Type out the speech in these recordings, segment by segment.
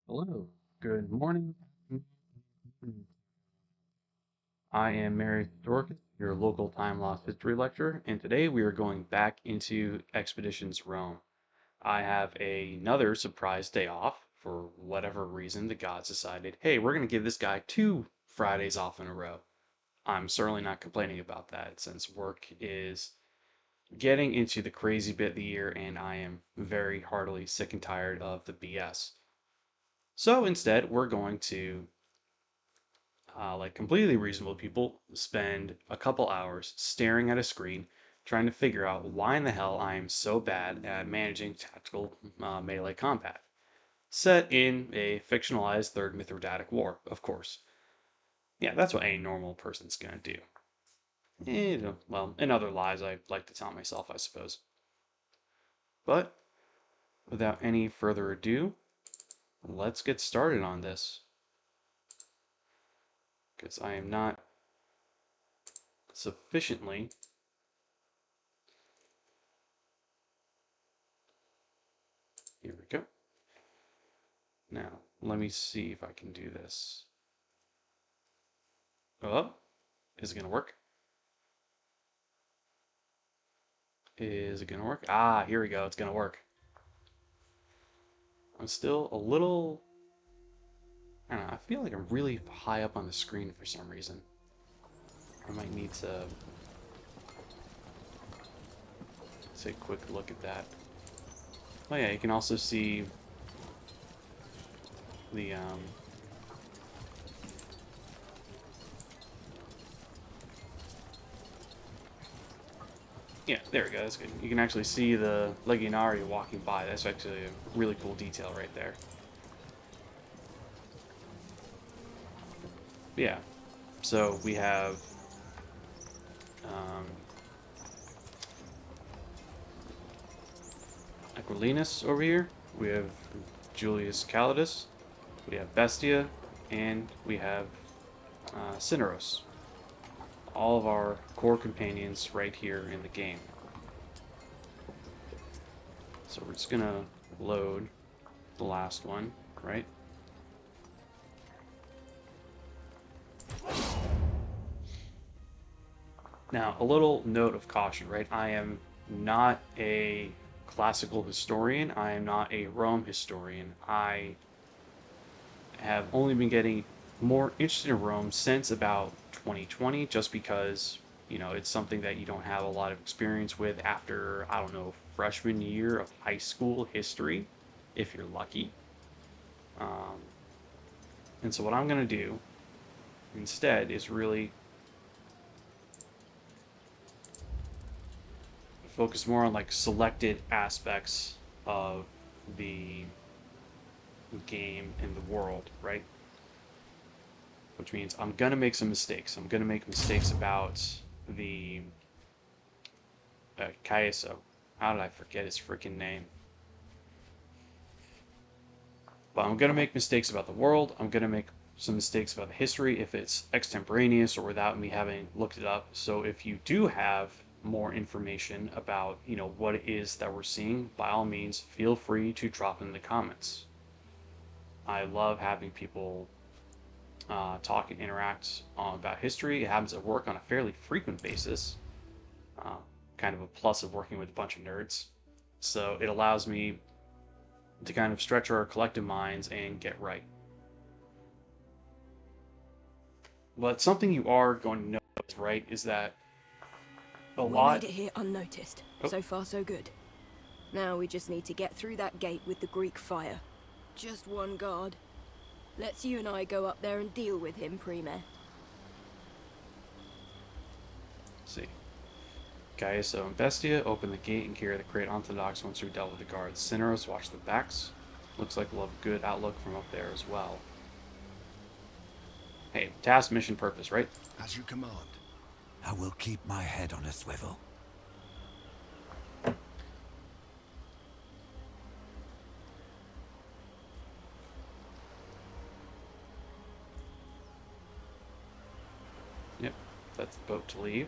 Hello, good morning. I am Marius, your local time loss history lecturer, and today we are going back into Expeditions Rome. I have another surprise day off for whatever reason. The gods decided, hey, we're going to give this guy 2 Fridays off in a row. I'm certainly not complaining about that since work is getting into the crazy bit of the year and I am very heartily sick and tired of the BS. So instead, we're going to like completely reasonable people spend a couple hours staring at a screen trying to figure out why in the hell I am so bad at managing tactical melee combat. Set in a fictionalized Third Mithridatic War, of course. Yeah, that's what any normal person's gonna do. Well, and other lies I like to tell myself, I suppose. But without any further ado, let's get started on this. Because I am not sufficiently. Here we go. Now, let me see if I can do this. Oh, is it going to work? Is it going to work? Ah, here we go. It's going to work. I'm still a little... I don't know. I feel like I'm really high up on the screen for some reason. I might need to take a quick look at that. Oh yeah, you can also see the yeah, there we go. That's good. You can actually see the Legionari walking by. That's actually a really cool detail right there. Yeah. So we have um, Aquilinus over here. We have Julius Calidus. We have Bestia, and we have Cineros. All of our core companions right here in the game. So we're just gonna load the last one, right? Now, a little note of caution, right? I am not a classical historian. I am not a Rome historian. I have only been getting more interested in Rome since about 2020, just because, it's something that you don't have a lot of experience with after, I don't know, freshman year of high school history, if you're lucky. Um, and so, what I'm going to do instead is really focus more on like selected aspects of the game and the world, right? Which means I'm gonna make some mistakes. I'm gonna make mistakes about the Kaiso. How did I forget his freaking name? But I'm gonna make mistakes about the world. I'm gonna make some mistakes about the history if it's extemporaneous or without me having looked it up. So if you do have more information about what it is that we're seeing, by all means, feel free to drop in the comments. I love having people talk and interact about history. It happens at work on a fairly frequent basis. Uh, kind of a plus of working with a bunch of nerds. So it allows me to kind of stretch our collective minds and get right. But something you are going to notice, right, is that a We made lot. it here unnoticed. Oh, So far, so good. Now we just need to get through that gate with the Greek fire. Just one guard. Let's you and I go up there and deal with him, Prime. let's see. Gaiuso and Bestia open the gate and carry the crate onto the docks once we've dealt with the guards. Cineros watch the backs. Looks like we'll have a good outlook from up there as well. Hey, task, mission, purpose, right? As you command. I will keep my head on a swivel. Yep, that's the boat to leave.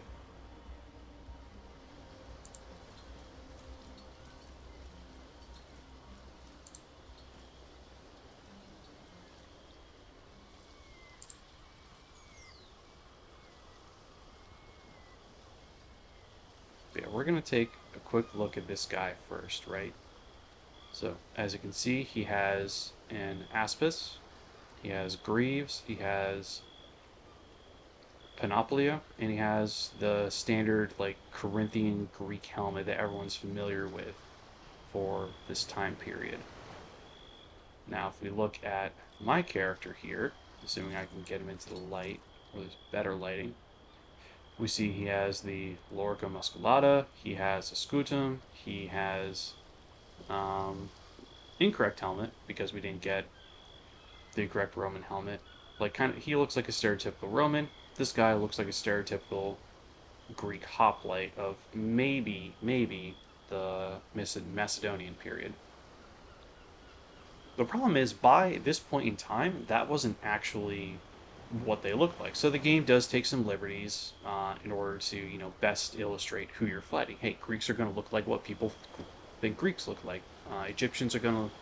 going to take a quick look at this guy first, right? So, as you can see, he has an Aspis, he has Greaves, he has Panoplia, and he has the standard, like, Corinthian Greek helmet that everyone's familiar with for this time period. Now, if we look at my character here, assuming I can get him into the light, or there's better lighting, we see he has the Lorica Musculata, he has a Scutum, he has incorrect helmet, because we didn't get the correct Roman helmet. Like, he looks like a stereotypical Roman. This guy looks like a stereotypical Greek hoplite of maybe the Macedonian period. The problem is, by this point in time, that wasn't actually what they look like. So the game does take some liberties in order to, best illustrate who you're fighting. Hey, Greeks are going to look like what people think Greeks look like. Egyptians are going to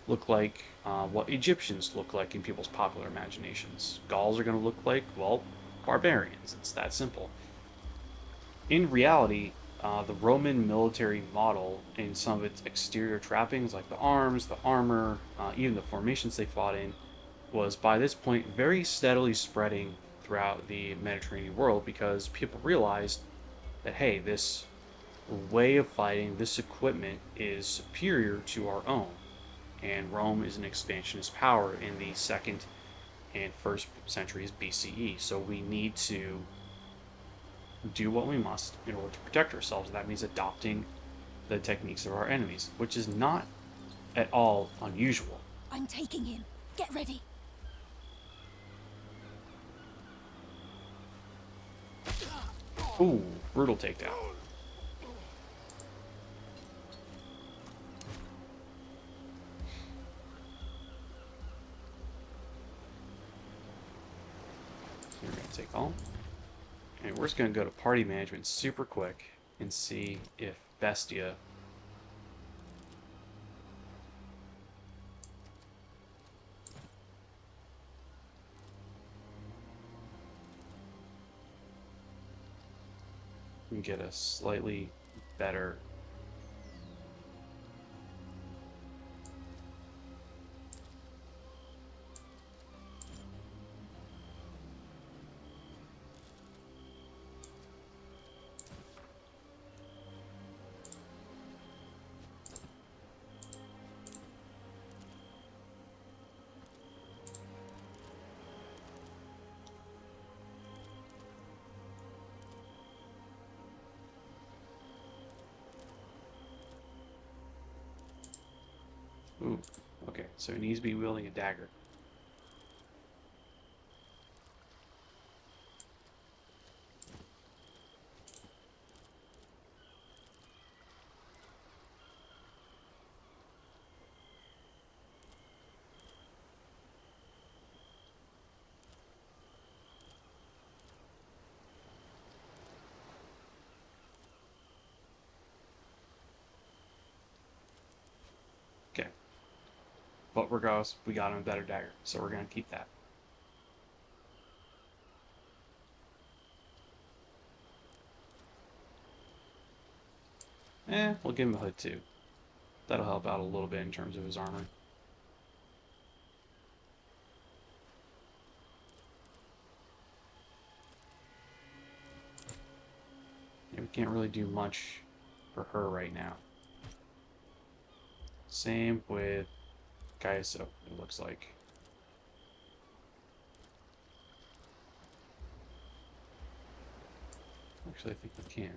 look like what Egyptians look like in people's popular imaginations. Gauls are going to look like, well, barbarians. It's that simple. In reality, the Roman military model, in some of its exterior trappings, like the arms, the armor, even the formations they fought in, was by this point very steadily spreading throughout the Mediterranean world, because people realized that, hey, this way of fighting, this equipment is superior to our own. And Rome is an expansionist power in the 2nd and 1st centuries BCE. So we need to do what we must in order to protect ourselves. That means adopting the techniques of our enemies, which is not at all unusual. I'm taking him. Get ready. Ooh, brutal takedown. So we're going to take all. And we're just going to go to party management super quick and see if Bestia can get a slightly better Ooh, okay, so he needs to be wielding a dagger. Okay. But regardless, we got him a better dagger, so we're going to keep that. We'll give him a hood too. That'll help out a little bit in terms of his armor. Yeah, we can't really do much for her right now. Same with Gaiaso, it looks like. Actually, I think we can.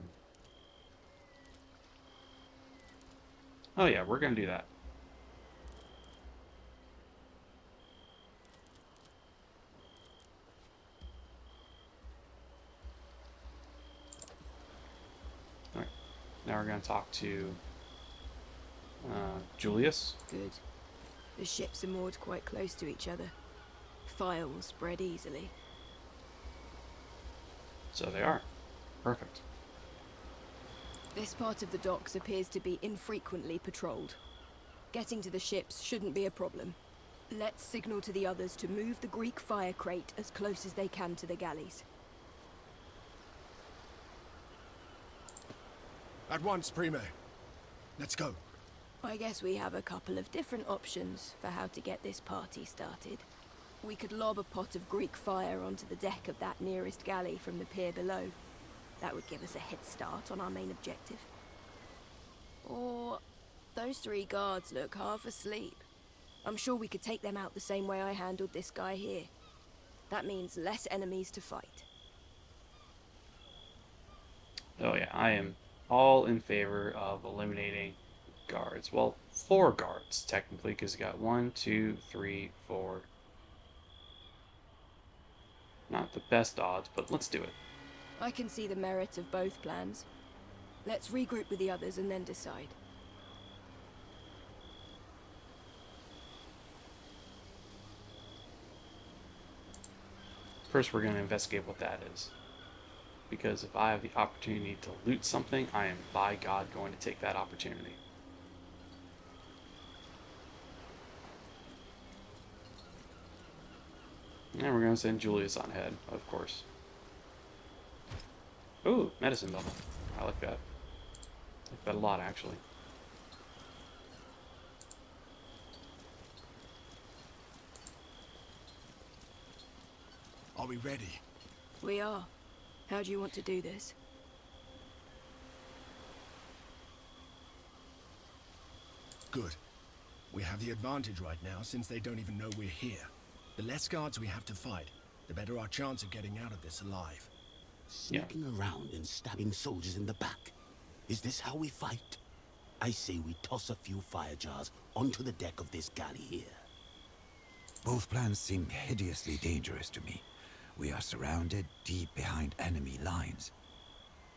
Oh yeah, we're going to do that. Alright, now we're going to talk to Julius. Good. The ships are moored quite close to each other. Fire will spread easily. So they are. Perfect. This part of the docks appears to be infrequently patrolled. Getting to the ships shouldn't be a problem. Let's signal to the others to move the Greek fire crate as close as they can to the galleys. At once, Prime. Let's go. I guess we have a couple of different options for how to get this party started. We could lob a pot of Greek fire onto the deck of that nearest galley from the pier below. That would give us a head start on our main objective. Or those 3 guards look half asleep. I'm sure we could take them out the same way I handled this guy here. That means less enemies to fight. Oh yeah, I am all in favor of eliminating guards. Well, 4 guards, technically, because you got 1, 2, 3, 4. Not the best odds, but let's do it. I can see the merit of both plans. Let's regroup with the others and then decide. First, we're going to investigate what that is. Because if I have the opportunity to loot something, I am, by God, going to take that opportunity. And we're going to send Julius on ahead, of course. Ooh, medicine bubble. I like that. I like that a lot, actually. Are we ready? We are. How do you want to do this? Good. We have the advantage right now since they don't even know we're here. The less guards we have to fight, the better our chance of getting out of this alive. Sneaking around and stabbing soldiers in the back. Is this how we fight? I say we toss a few fire jars onto the deck of this galley here. Both plans seem hideously dangerous to me. We are surrounded deep behind enemy lines.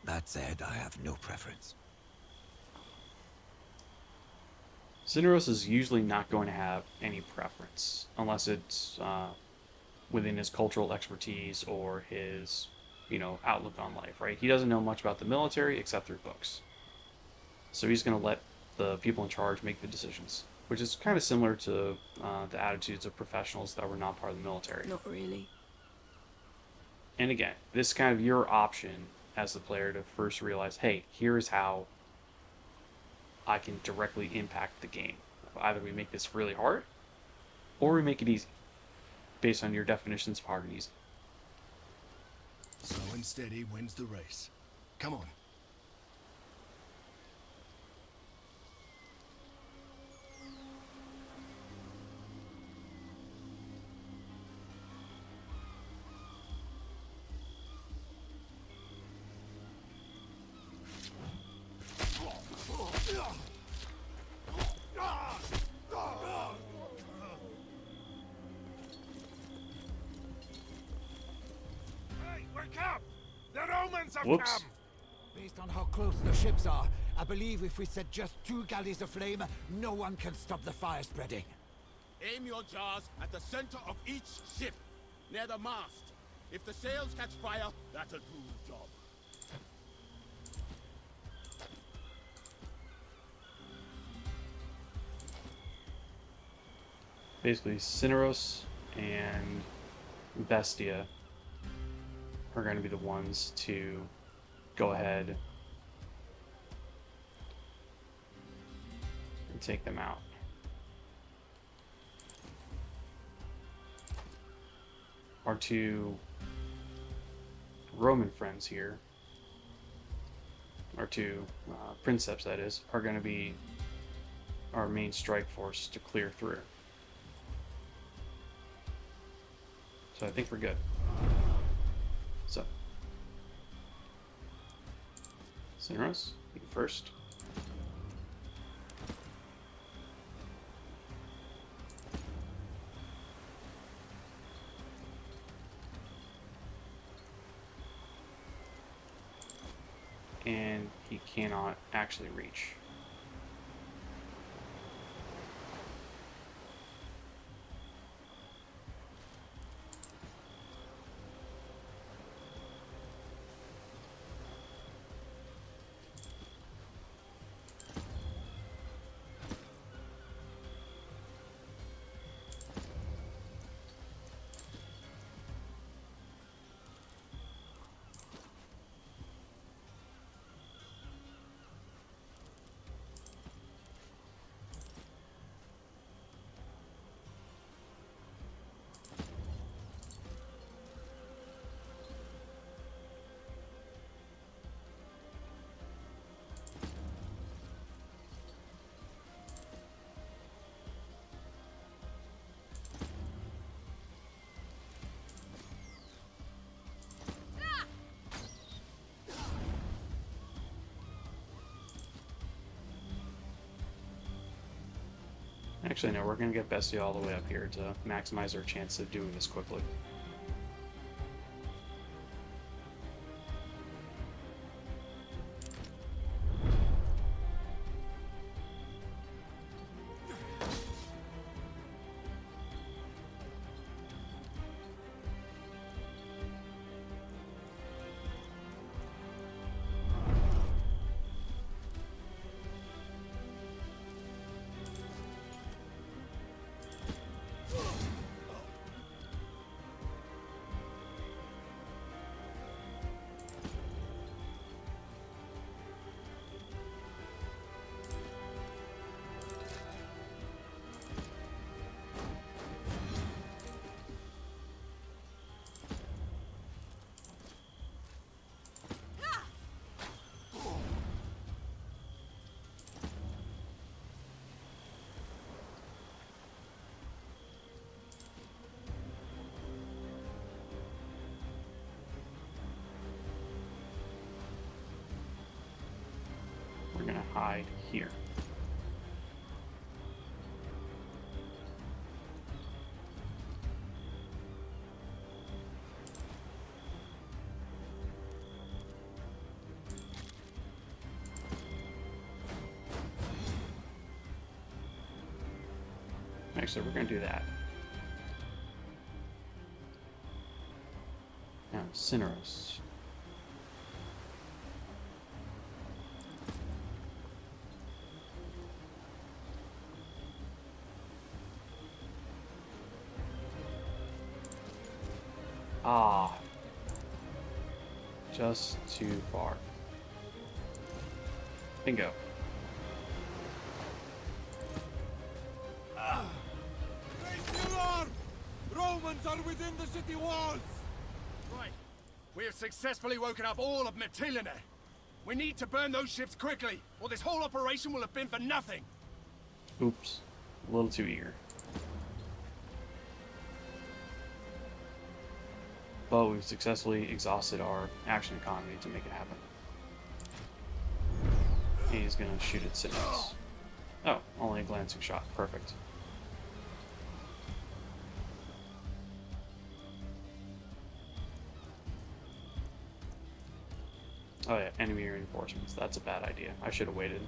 That said, I have no preference. Cineros is usually not going to have any preference, unless it's within his cultural expertise or his, outlook on life, right? He doesn't know much about the military except through books. So he's going to let the people in charge make the decisions, which is kind of similar to the attitudes of professionals that were not part of the military. Not really. And again, this is kind of your option as the player to first realize, hey, here's how I can directly impact the game. Either we make this really hard, or we make it easy, based on your definitions of hard and easy. Slow and steady wins the race. Come on. Whoops. Based on how close the ships are, I believe if we set just 2 galleys aflame, no one can stop the fire spreading. Aim your jars at the center of each ship, near the mast. If the sails catch fire, that'll do the job. Basically, Cineros and Bestia are going to be the ones to go ahead and take them out. Our 2 Roman friends here, our 2 princeps that is, are going to be our main strike force to clear through. So I think we're good. So, Cineros, you first. And he cannot actually reach. Actually, no, we're going to get Bestia all the way up here to maximize our chance of doing this quickly. We're going to hide here. Actually, we're going to do that. Now, Cineros. Ah. Just too far. Bingo. Romans are within the city walls! Right. We have successfully woken up all of Mytilene. We need to burn those ships quickly, or this whole operation will have been for nothing. Oops. A little too eager. But we've successfully exhausted our action economy to make it happen. He's gonna shoot at Cineros. Oh, only a glancing shot. Perfect. Oh yeah, enemy reinforcements. That's a bad idea. I should have waited.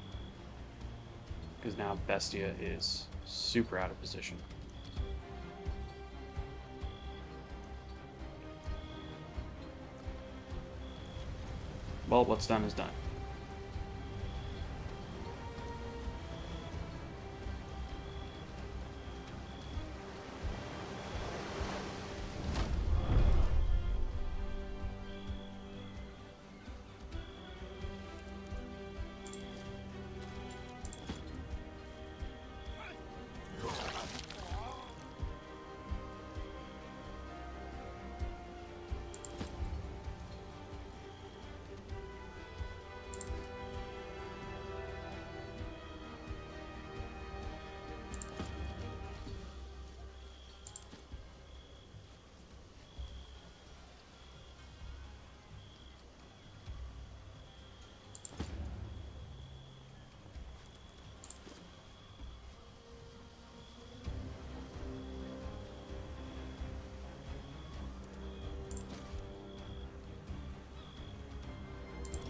Because now Bestia is super out of position. Well, what's done is done.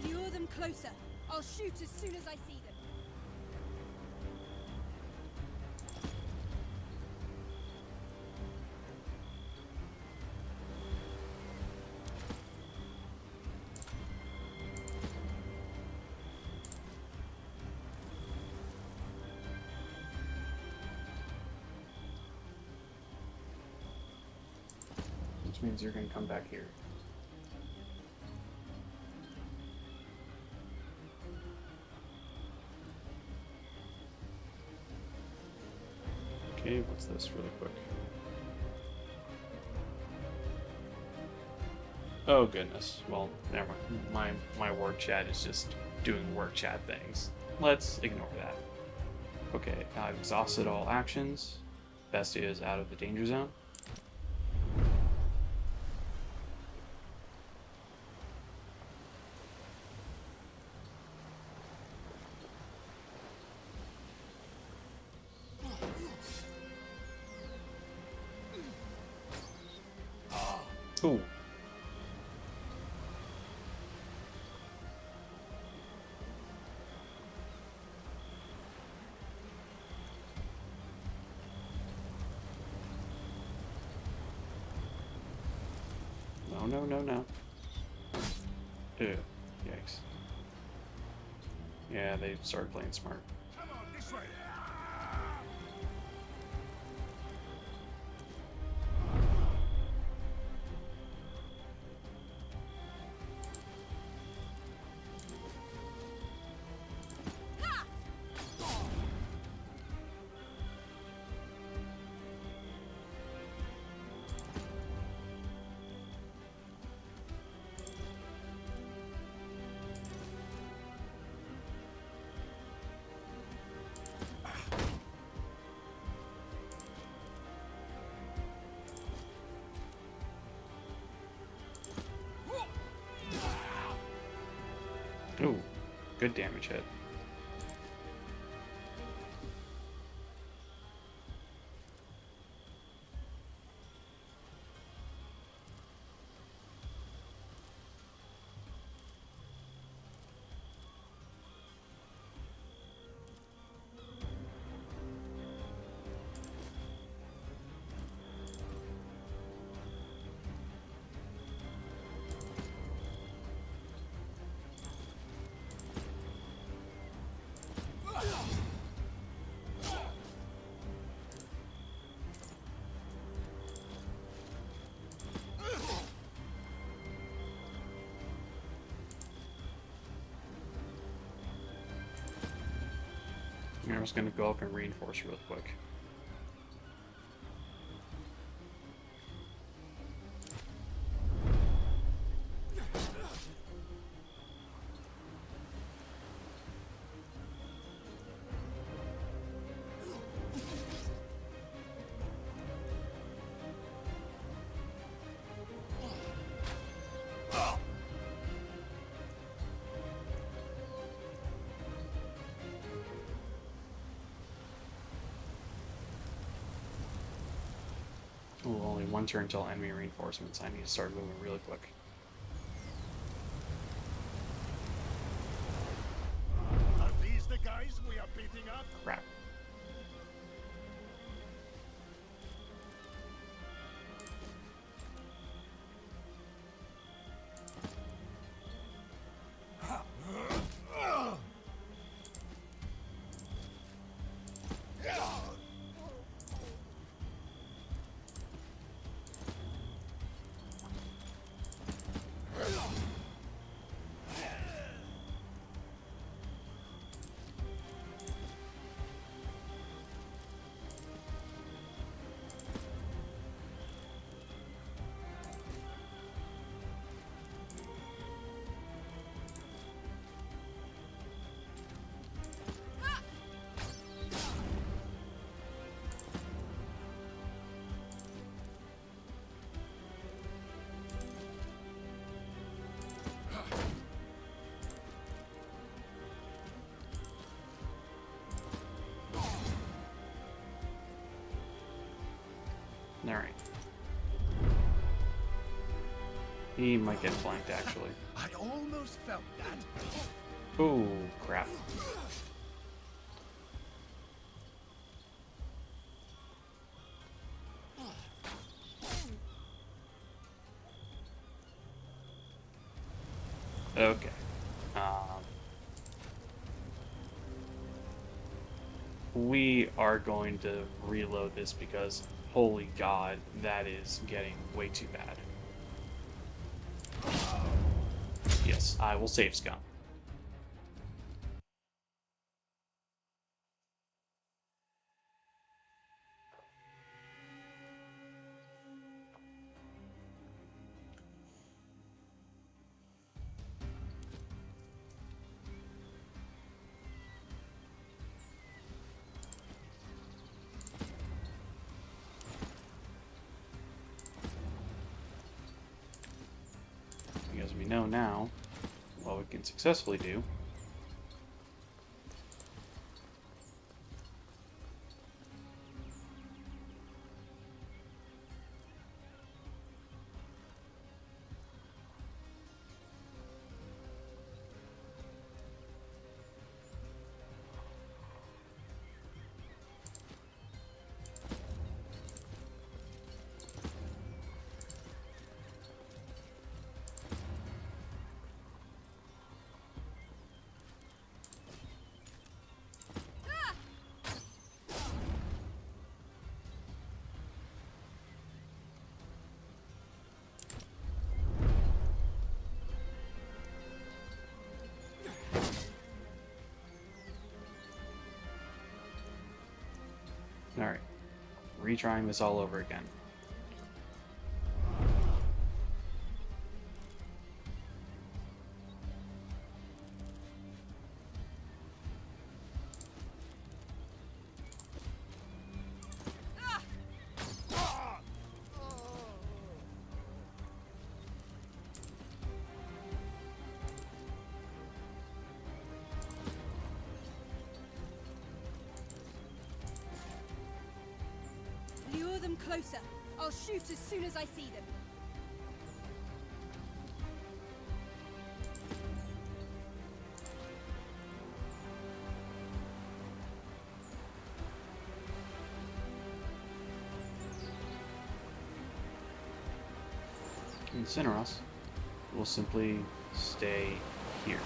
Lure them closer. I'll shoot as soon as I see them. Which means you're going to come back here. Okay, what's this really quick? Oh goodness. Well, never mind. My word chat is just doing word chat things. Let's ignore that. Okay, I've exhausted all actions. Bestia is out of the danger zone. Ooh. No, no, no, no. Ew. Yikes. Yeah, they started playing smart. Come on, this way. Ooh. Good damage hit. I'm just gonna go up and reinforce real quick. Ooh, only one turn until enemy reinforcements. I need to start moving really quick. Are these the guys we are beating up? Crap. Alright. He might get flanked, actually. I almost felt that. Ooh, crap. Okay. We are going to reload this because, holy god, that is getting way too bad. Yes, I will save scum. As we know now, what we can successfully do Alright. Retrying this all over again. Lure them closer. I'll shoot as soon as I see them. And Cineros will simply stay here.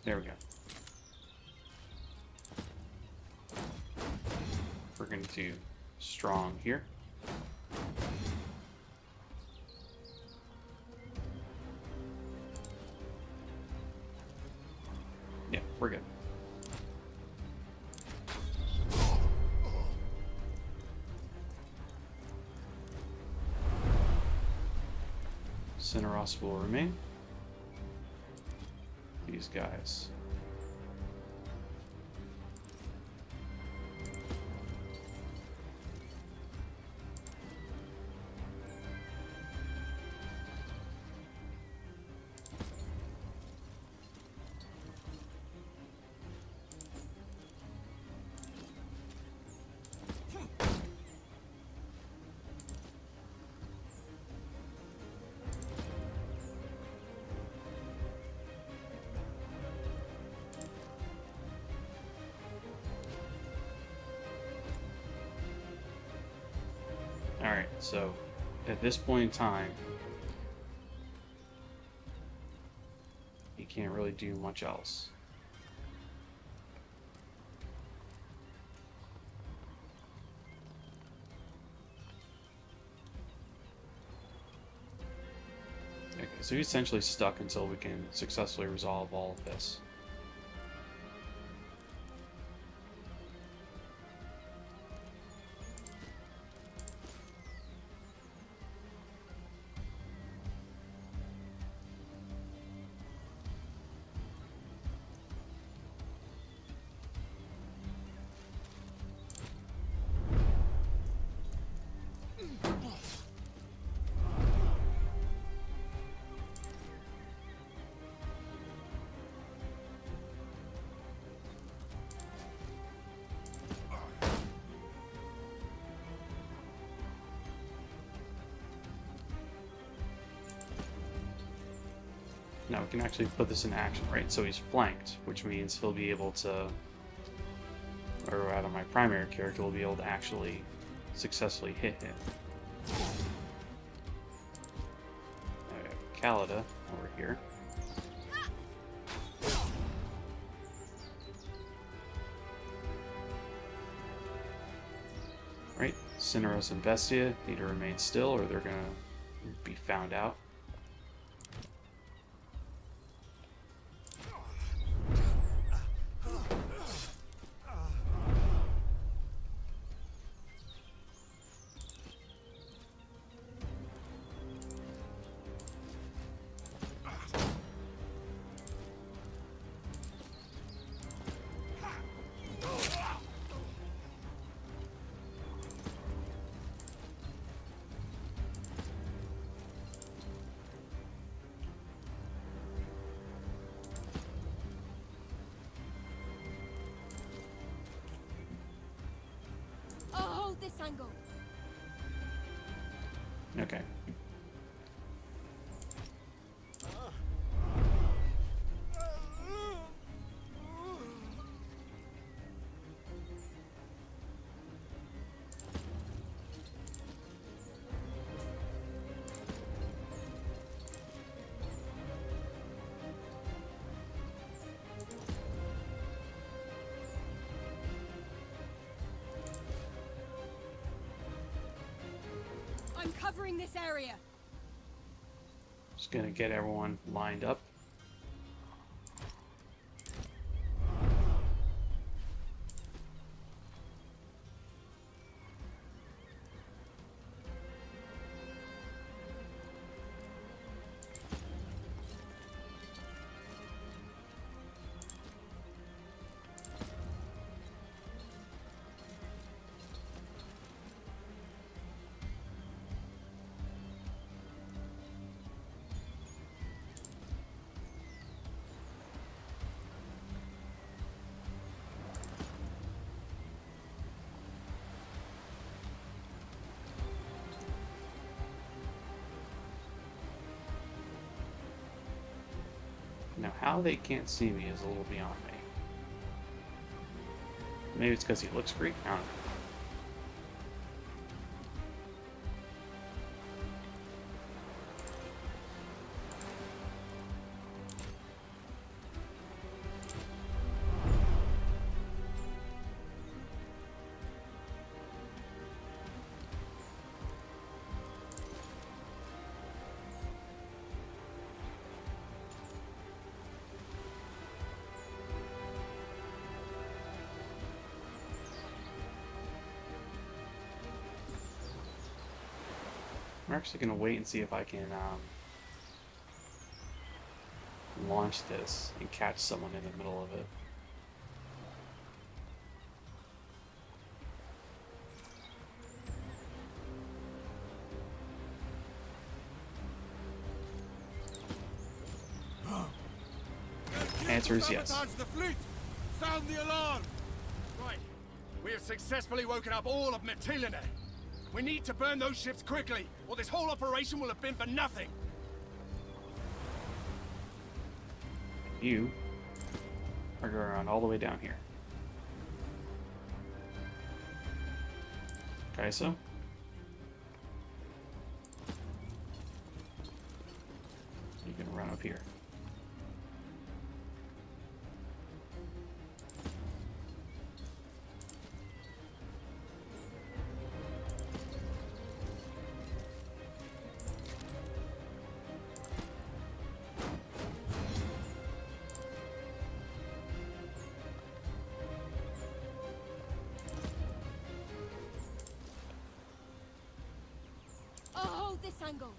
There we go. We're going to do strong here. Yeah, we're good. Cineros will remain. These guys. Alright, so at this point in time, you can't really do much else. Okay, so he's essentially stuck until we can successfully resolve all of this. Now we can actually put this in action, right? So he's flanked, which means he'll be able to, or rather my primary character will be able to actually successfully hit him. Now we have Calida over here. Right, Cineros and Bestia need to remain still or they're gonna be found out. This angle. Okay. I'm covering this area. Just gonna get everyone lined up. Now, how they can't see me is a little beyond me. Maybe it's because he looks Greek. I don't know. I'm actually going to wait and see if I can launch this and catch someone in the middle of it. Answer is yes. Sabotage the fleet! Sound the alarm! Right. We have successfully woken up all of Mytilene. We need to burn those ships quickly, or this whole operation will have been for nothing. You are going around all the way down here. Okay, so you can run up here. I'll hold this angle.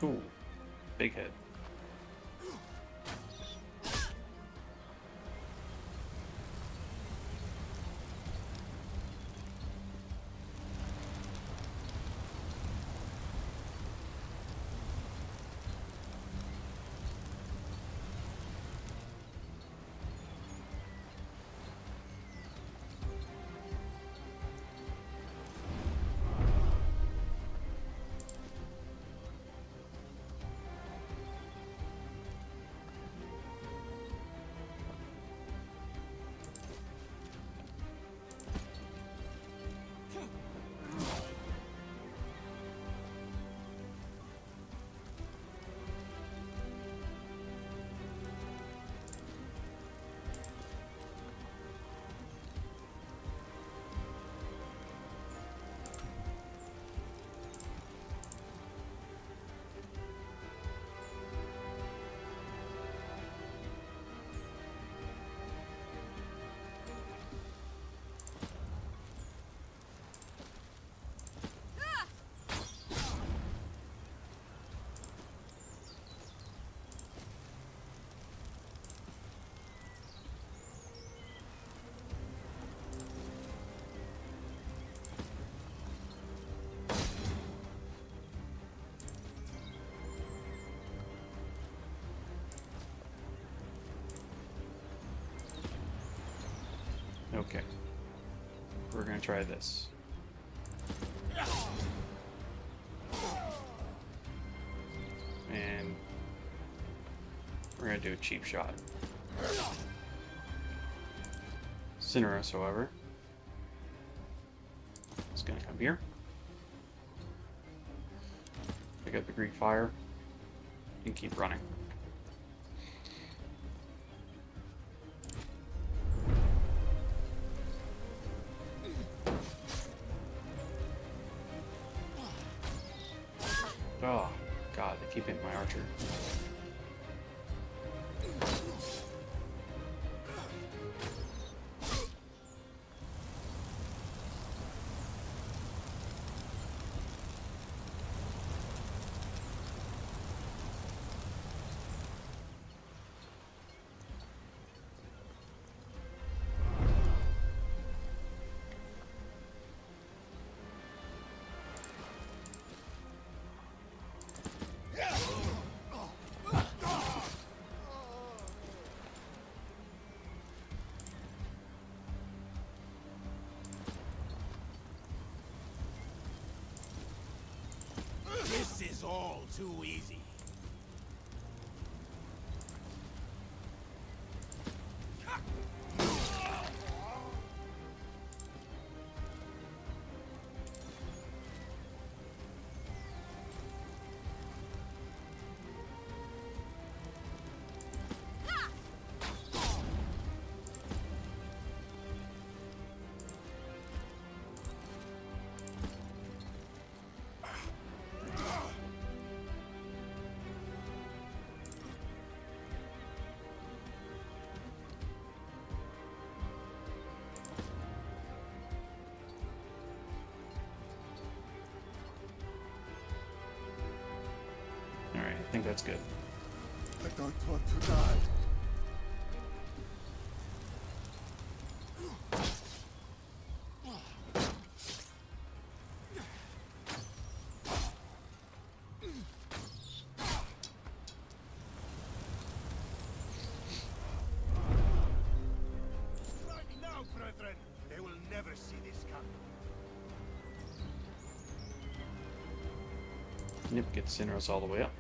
Ooh, big head. Okay. We're gonna try this. And we're gonna do a cheap shot. Cineros, however, is gonna come here. pick up the Greek fire, and keep running. Oh, God, they keep hitting my archer. This is all too easy. Alright, I think that's good. I don't want to die. Right now, brethren, they will never see this coming. Nip gets Sinros all the way up.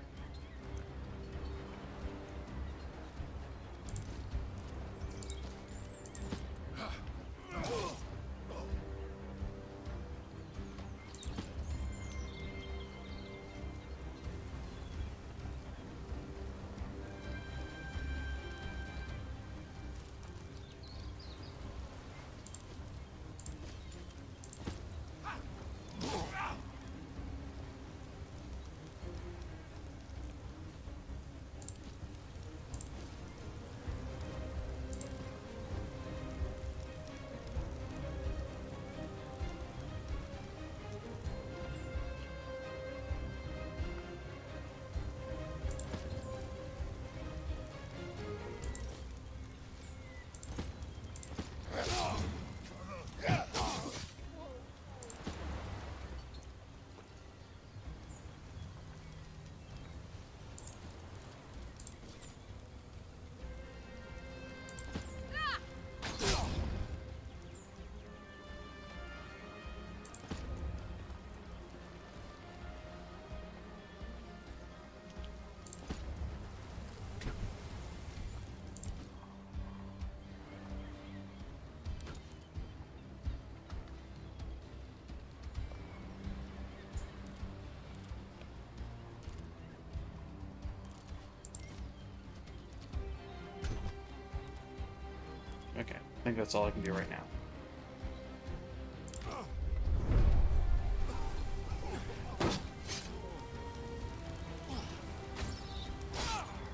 Okay, I think that's all I can do right now.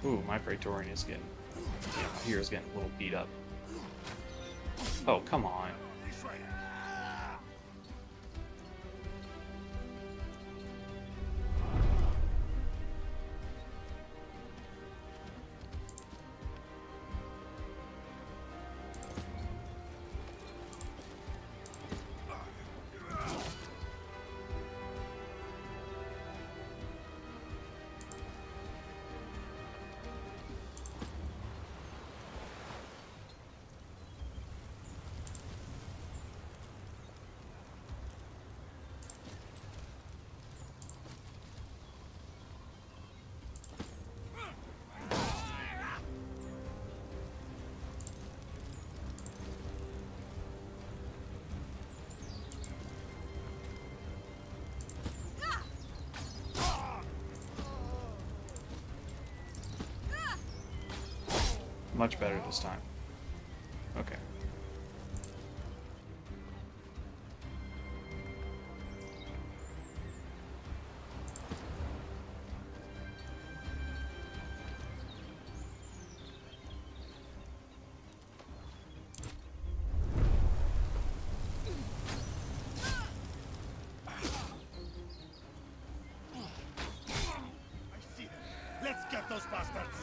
Ooh, my Praetorian is getting, yeah, my hero's getting a little beat up. Oh, come on. Much better this time. Okay. I see them. Let's get those bastards.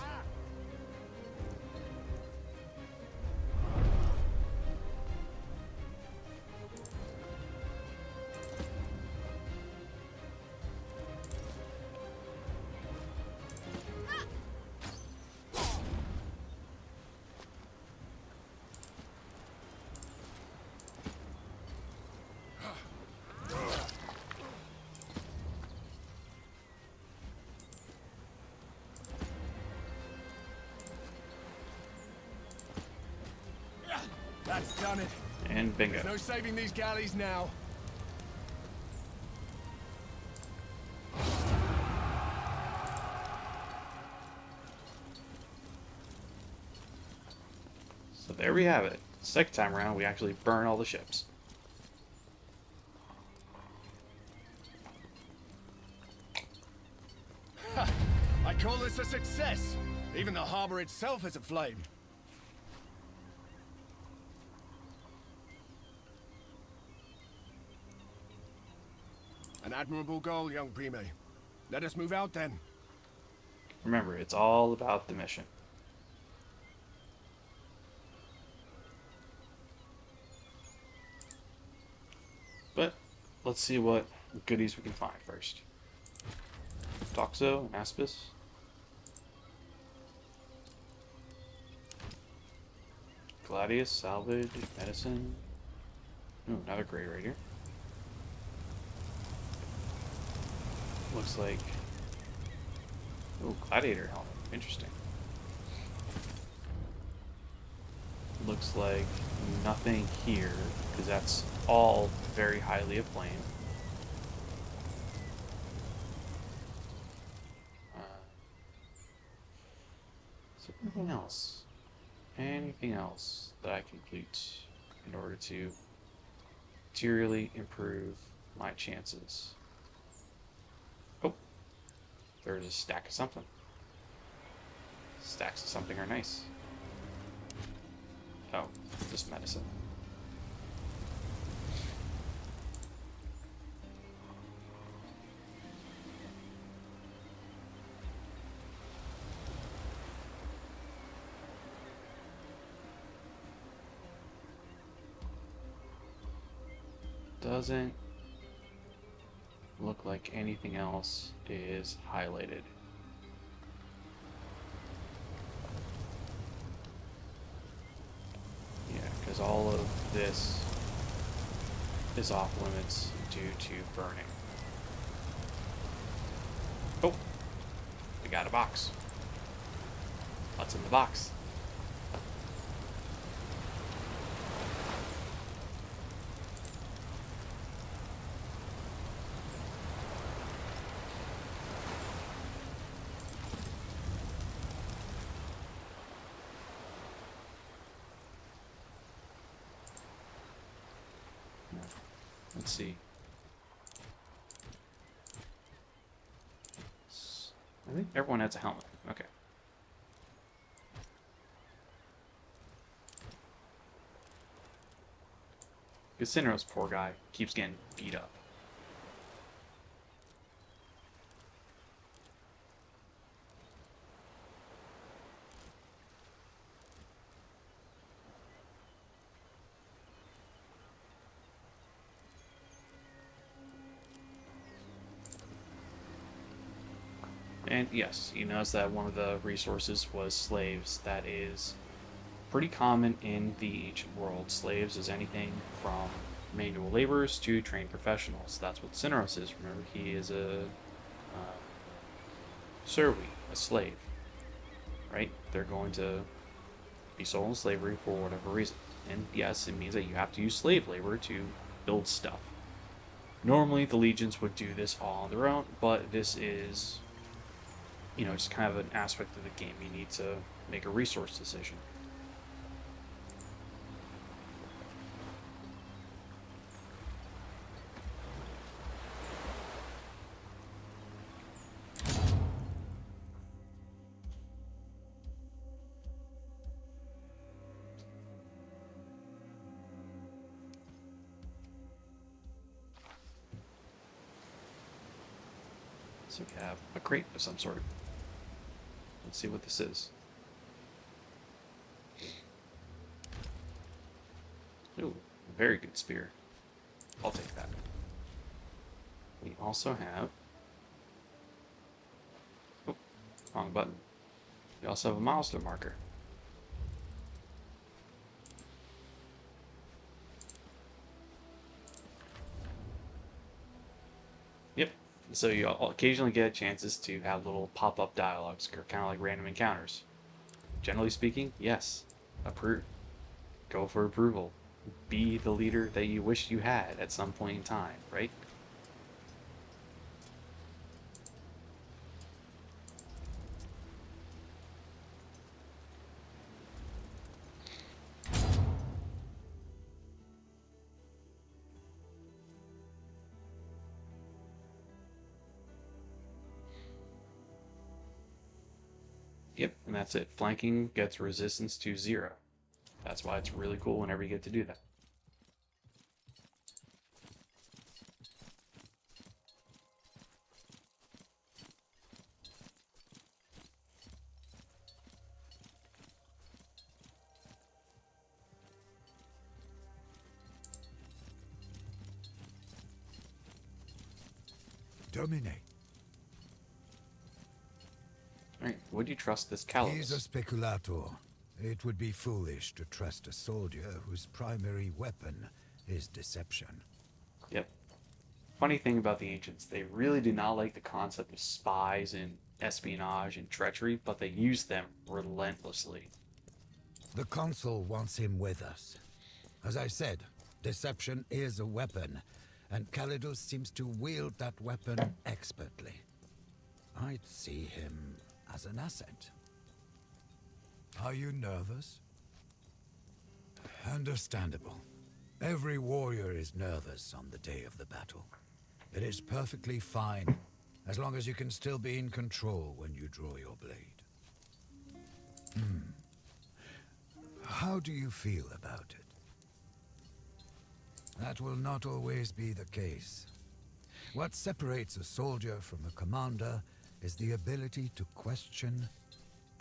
That's done it. And bingo. There's no saving these galleys now. So there we have it. Second time around, we actually burn all the ships. I call this a success. Even the harbor itself is aflame. An admirable goal, young Prime. Let us move out then. Remember, it's all about the mission. But let's see what goodies we can find first. Toxo, Aspis. Gladius, salvage, medicine. Ooh, another grade right here. Looks like... Oh, gladiator helmet. Interesting. Looks like nothing here, because that's all very highly aflame. Is there anything else? Anything else that I can complete in order to materially improve my chances? Oh, there's a stack of something. Stacks of something are nice. Oh, just medicine. Doesn't look like anything else is highlighted. Yeah, because all of this is off limits due to burning. Oh, we got a box. What's in the box? Let's see. I think everyone has a helmet. Okay. Cassino's poor guy keeps getting beat up. And yes, you notice that one of the resources was slaves. That is pretty common in the ancient world. Slaves is anything from manual laborers to trained professionals. That's what Cineros is. Remember, he is a servi, a slave, right? They're going to be sold in slavery for whatever reason. And yes, it means that you have to use slave labor to build stuff. Normally, the legions would do this all on their own, but this is, you know, just kind of an aspect of the game you need to make a resource decision. So we have a crate of some sort. Let's see what this is. Ooh, very good spear. I'll take that. We also have... Oh, wrong button. We also have a milestone marker. Yep. So you occasionally get chances to have little pop-up dialogues, kind of like random encounters. Generally speaking, yes. Approve. Go for approval. Be the leader that you wish you had at some point in time, right? Yep, and that's it. Flanking gets resistance to 0. That's why it's really cool whenever you get to do that. Dominate. Alright, would you trust this calamus? He's a speculator. It would be foolish to trust a soldier whose primary weapon is deception. Yep. Funny thing about the ancients, they really do not like the concept of spies and espionage and treachery, but they use them relentlessly. The consul wants him with us. As I said, deception is a weapon, and Calidus seems to wield that weapon expertly. I'd see him as an asset. Are you nervous? Understandable. Every warrior is nervous on the day of the battle. It is perfectly fine, as long as you can still be in control when you draw your blade. How do you feel about it? That will not always be the case. What separates a soldier from a commander is the ability to question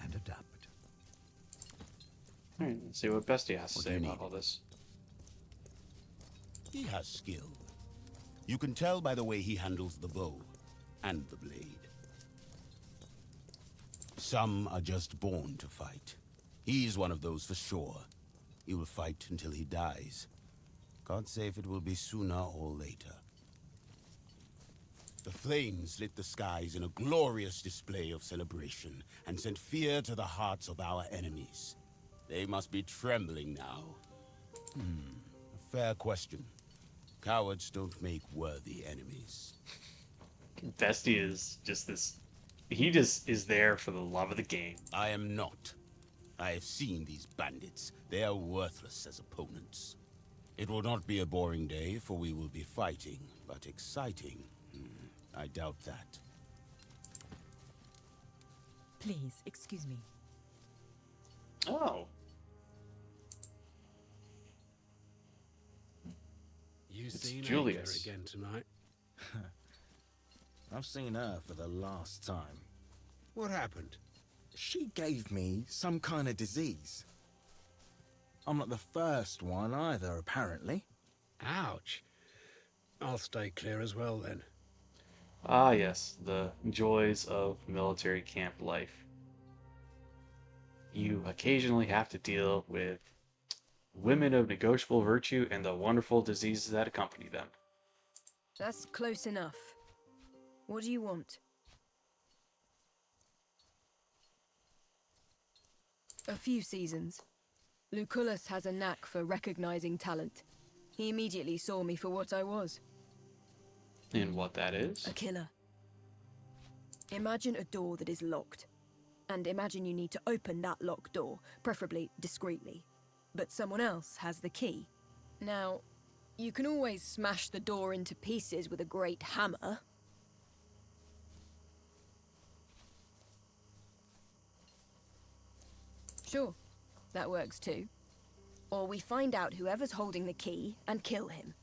and adapt. Alright, let's see what Bestie has to What say do you about need? all this. He has skill. You can tell by the way he handles the bow and the blade. Some are just born to fight. He's one of those for sure. He will fight until he dies. Can't say if it will be sooner or later. The flames lit the skies in a glorious display of celebration and sent fear to the hearts of our enemies. They must be trembling now. A fair question. Cowards don't make worthy enemies. Bestie is just this... He just is there for the love of the game. I am not. I have seen these bandits. They are worthless as opponents. It will not be a boring day, for we will be fighting, but exciting. I doubt that. Please, excuse me. Oh. You It's seen Julius. Anger again tonight? I've seen her for the last time. What happened? She gave me some kind of disease. I'm not the first one either, apparently. Ouch. I'll stay clear as well then. Ah, yes, the joys of military camp life. You occasionally have to deal with women of negotiable virtue and the wonderful diseases that accompany them. That's close enough. What do you want? A few seasons. Lucullus has a knack for recognizing talent. He immediately saw me for what I was. And what that is? A killer. Imagine a door that is locked. and imagine you need to open that locked door, preferably discreetly. But someone else has the key. Now, you can always smash the door into pieces with a great hammer. Sure, that works too. Or we find out whoever's holding the key and kill him.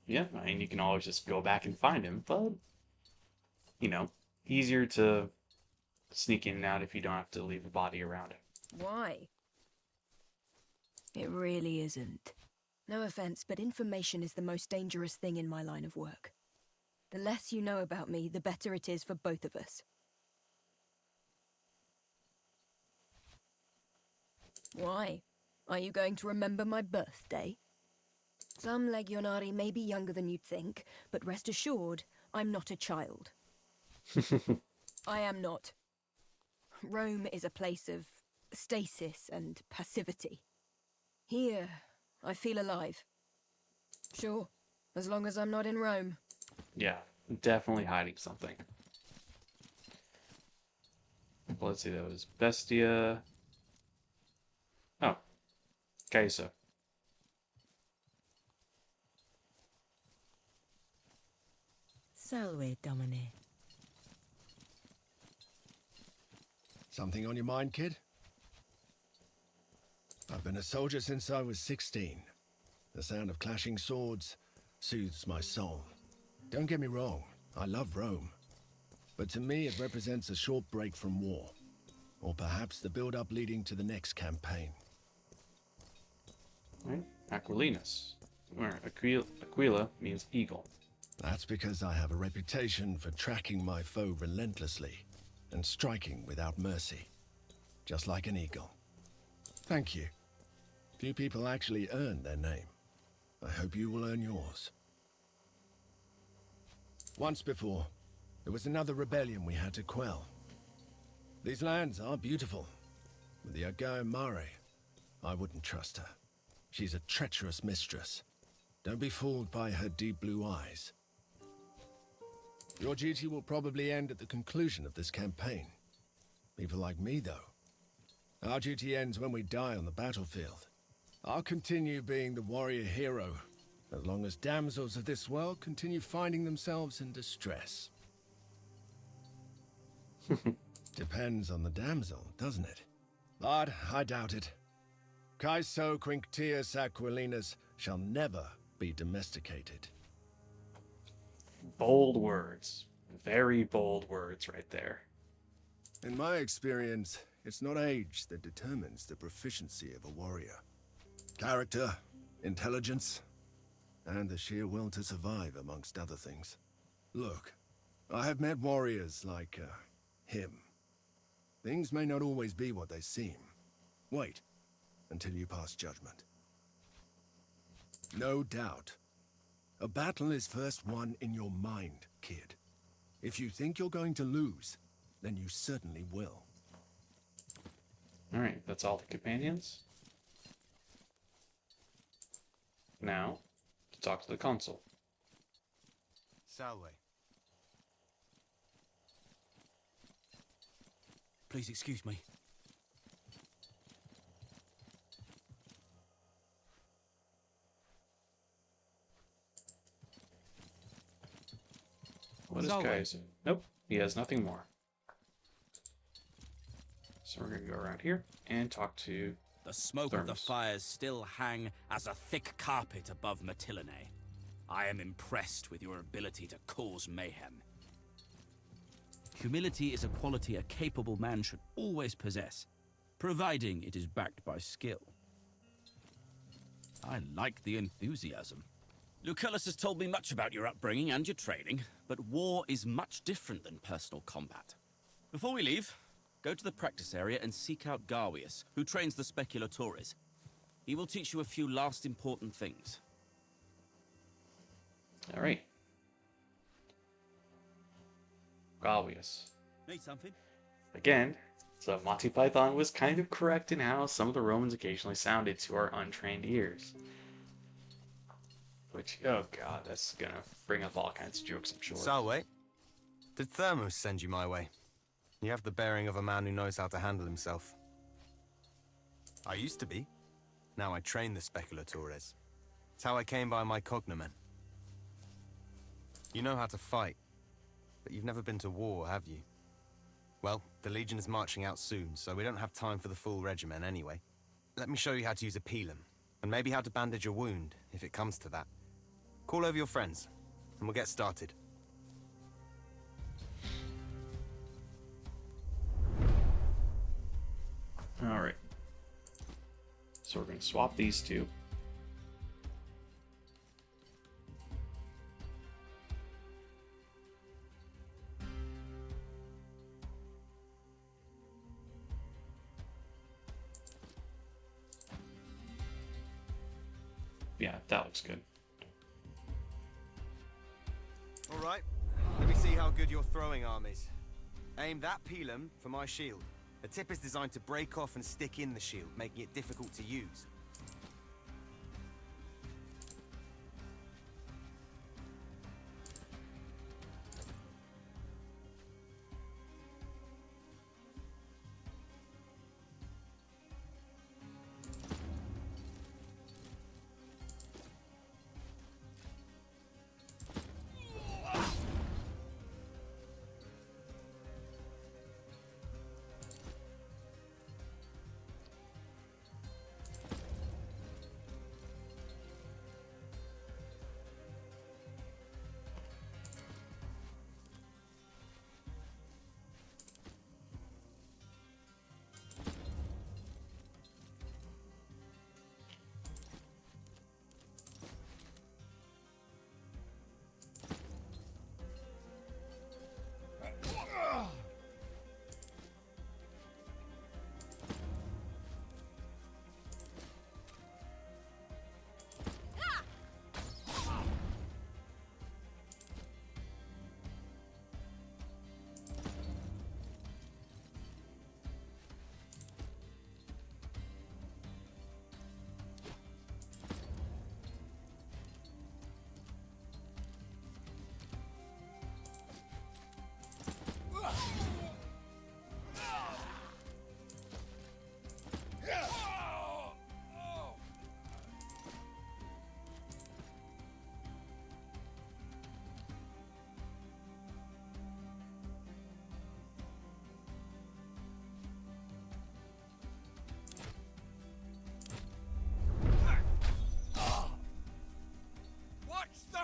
Yeah, I mean, you can always just go back and find him, but, you know, easier to sneak in and out if you don't have to leave a body around. Why? It really isn't. No offense, but information is the most dangerous thing in my line of work. The less you know about me, the better it is for both of us. Why? Are you going to remember my birthday? Some Legionari may be younger than you'd think, but rest assured, I'm not a child. I am not. Rome is a place of stasis and passivity. Here, I feel alive. Sure, as long as I'm not in Rome. Yeah, definitely hiding something. Let's see, that was Bestia. Oh, Kaisa. Salve, Domine. Something on your mind, kid? I've been a soldier since I was 16. The sound of clashing swords soothes my soul. Don't get me wrong, I love Rome. But to me it represents a short break from war. Or perhaps the build-up leading to the next campaign. Right? Aquilinus. Or Aquila means eagle. That's because I have a reputation for tracking my foe relentlessly and striking without mercy. Just like an eagle. Thank you. Few people actually earn their name. I hope you will earn yours. Once before, there was another rebellion we had to quell. These lands are beautiful. With the Agae Mare, I wouldn't trust her. She's a treacherous mistress. Don't be fooled by her deep blue eyes. Your duty will probably end at the conclusion of this campaign. People like me, though. Our duty ends when we die on the battlefield. I'll continue being the warrior hero, as long as damsels of this world continue finding themselves in distress. Depends on the damsel, doesn't it? But I doubt it. Caeso Quinctius Aquilinus shall never be domesticated. Bold words. Very bold words right there. In my experience, it's not age that determines the proficiency of a warrior. Character, intelligence, and the sheer will to survive, amongst other things. Look, I have met warriors like, him. Things may not always be what they seem. Wait until you pass judgment. No doubt. A battle is first won in your mind, kid. If you think you're going to lose, then you certainly will. Alright, that's all the companions. Now, to talk to the consul. Salve. Please excuse me. What is Kaiser? Nope, he has nothing more. So we're gonna go around here and talk to The smoke of the fires still hang as a thick carpet above Mytilene. I am impressed with your ability to cause mayhem. Humility is a quality a capable man should always possess, providing it is backed by skill. I like the enthusiasm. Lucullus has told me much about your upbringing and your training, but war is much different than personal combat. Before we leave, go to the practice area and seek out Garwius, who trains the Speculatores. He will teach you a few last important things. Alright. Galvius. Need something? Again, so Monty Python was kind of correct in how some of the Romans occasionally sounded to our untrained ears. Which, oh god, that's gonna bring up all kinds of jokes, I'm sure. Salve. Did Thermos send you my way? You have the bearing of a man who knows how to handle himself. I used to be. Now I train the speculatores. It's how I came by my cognomen. You know how to fight, but you've never been to war, have you? Well, the Legion is marching out soon, so we don't have time for the full regimen anyway. Let me show you how to use a pilum, and maybe how to bandage a wound, if it comes to that. Call over your friends, and we'll get started. Alright. So we're going to swap these two. Yeah, that looks good. Alright, let me see how good you're throwing armies. Aim that pilum for my shield. The tip is designed to break off and stick in the shield, making it difficult to use.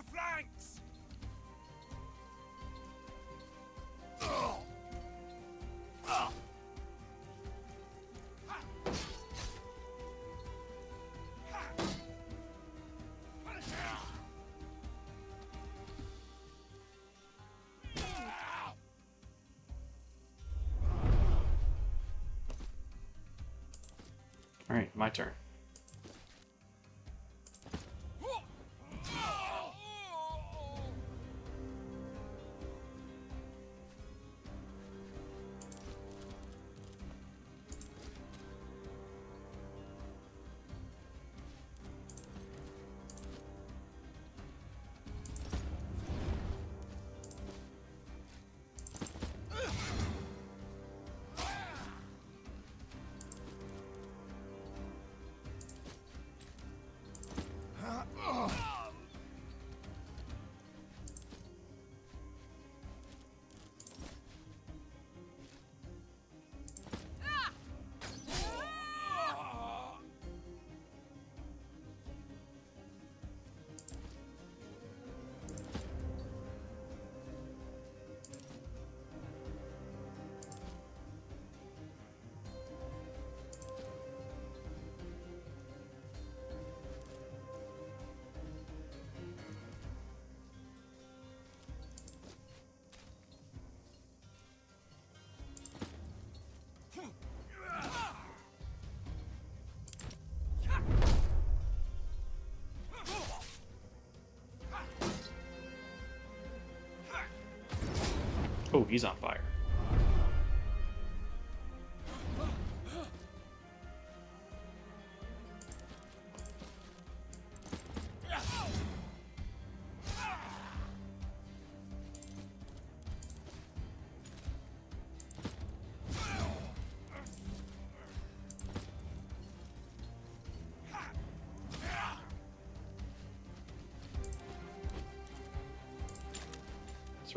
flanks! All right, my turn. Oh, he's on fire.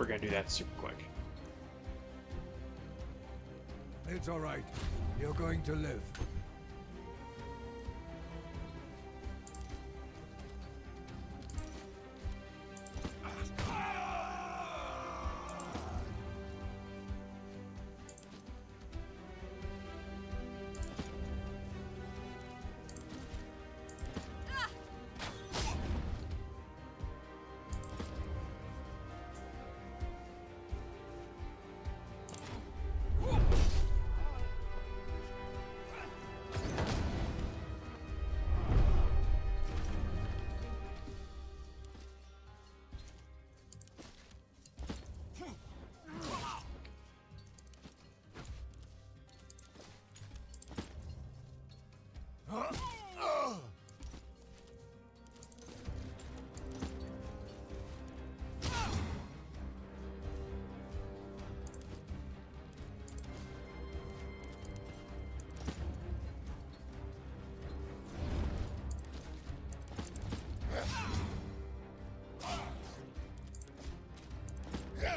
we're going to do that super quick. It's all right. You're going to live.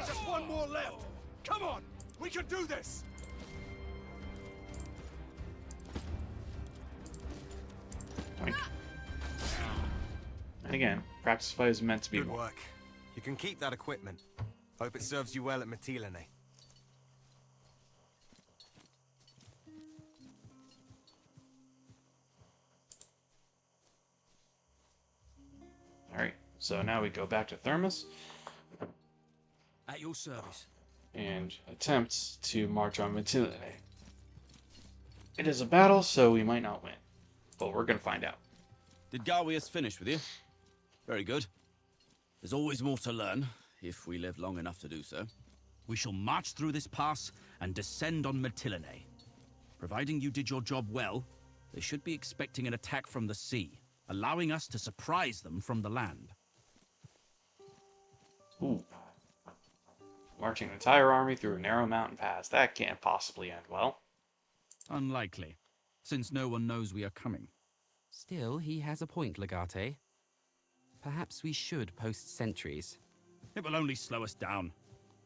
Just one more left! Come on! We can do this! Doink. And again, practice fight is meant to be Good more. work. You can keep that equipment. Hope it serves you well at Mytilene. Alright, so now we go back to Thermos At your service. and attempt to march on Mytilene. It is a battle, so we might not win, but we're going to find out. Did Garwius finish with you? Very good. There's always more to learn, if we live long enough to do so. We shall march through this pass and descend on Mytilene. Providing you did your job well, they should be expecting an attack from the sea, allowing us to surprise them from the land. Ooh. Marching an entire army through a narrow mountain pass. That can't possibly end well. Unlikely, since no one knows we are coming. Still, he has a point, Legate. Perhaps we should post sentries. It will only slow us down.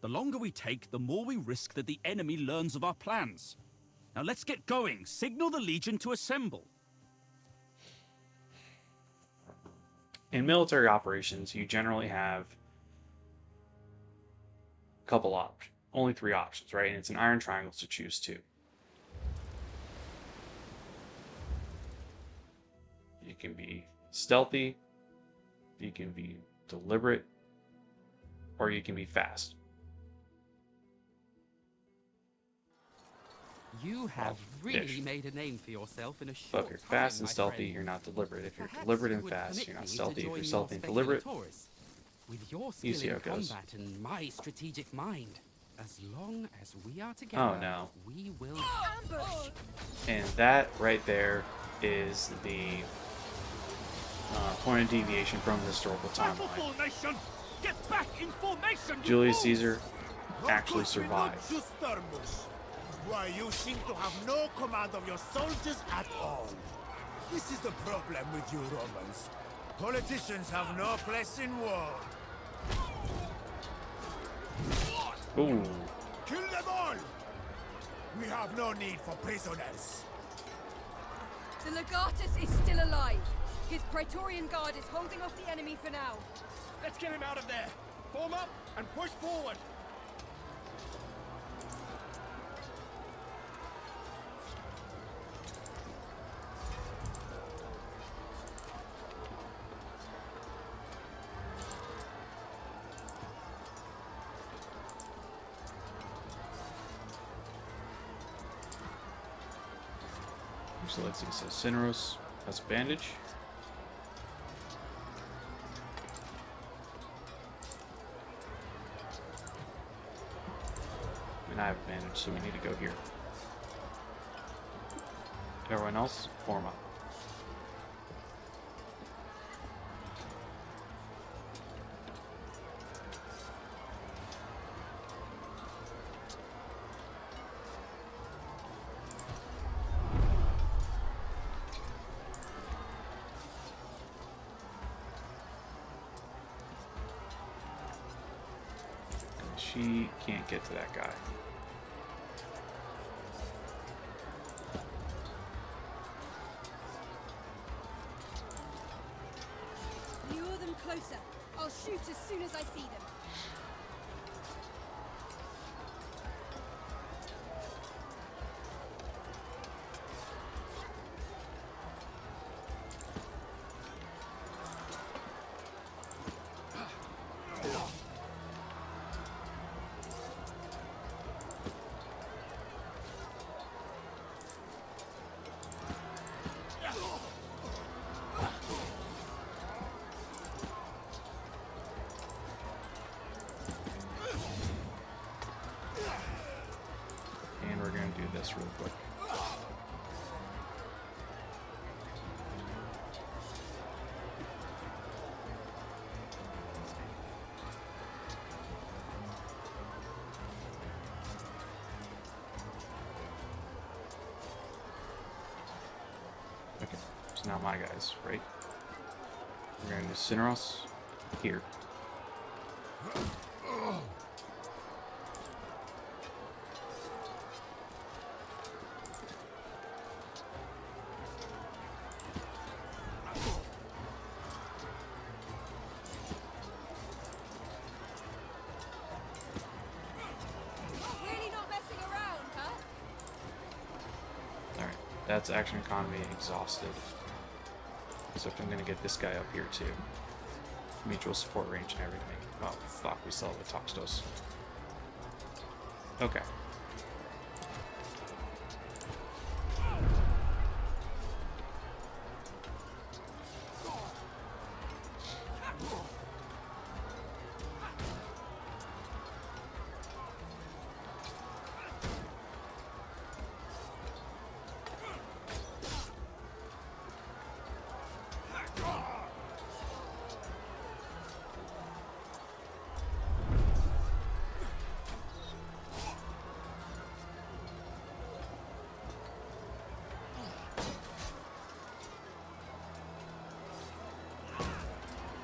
The longer we take, the more we risk that the enemy learns of our plans. Now let's get going. Signal the Legion to assemble. In military operations, you generally have a couple options. Only 3 options, right? And it's an iron triangle to choose 2. You can be stealthy, you can be deliberate, or you can be fast. You have really ish. made a name for yourself in a short But if you're fast time, and my stealthy, friend. you're not deliberate. If you're Perhaps deliberate you and would fast, permit you're not me to stealthy. If join you're your stealthy and deliberate, speculatores. With your you skill see how in it goes. combat and my strategic mind, as long as we are Oh together, no. we will Ambush! And that right there is the point of deviation from the historical Battle timeline. formation! Get back in formation! you Julius fools! Caesar actually survived. Why, you seem to have no command of your soldiers at all. This is the problem with you Romans. Politicians have no place in war. Ooh. Kill them all! We have no need for prisoners. The Legatus is still alive. His Praetorian Guard is holding off the enemy for now. Let's get him out of there! Form up and push forward! So let's see. So Cineros has a bandage. And I have a bandage, so we need to go here. Everyone else, form up. she can't get to that guy. Lure them closer. I'll shoot as soon as I see them. And we're going to do this real quick. Okay, so now my guys, right? We're going to do Cineros here. Really not messing around, huh? Alright, that's action economy exhausted. So I'm gonna get this guy up here too. Mutual support range and everything. Oh fuck, we still have the Toxtos. Okay.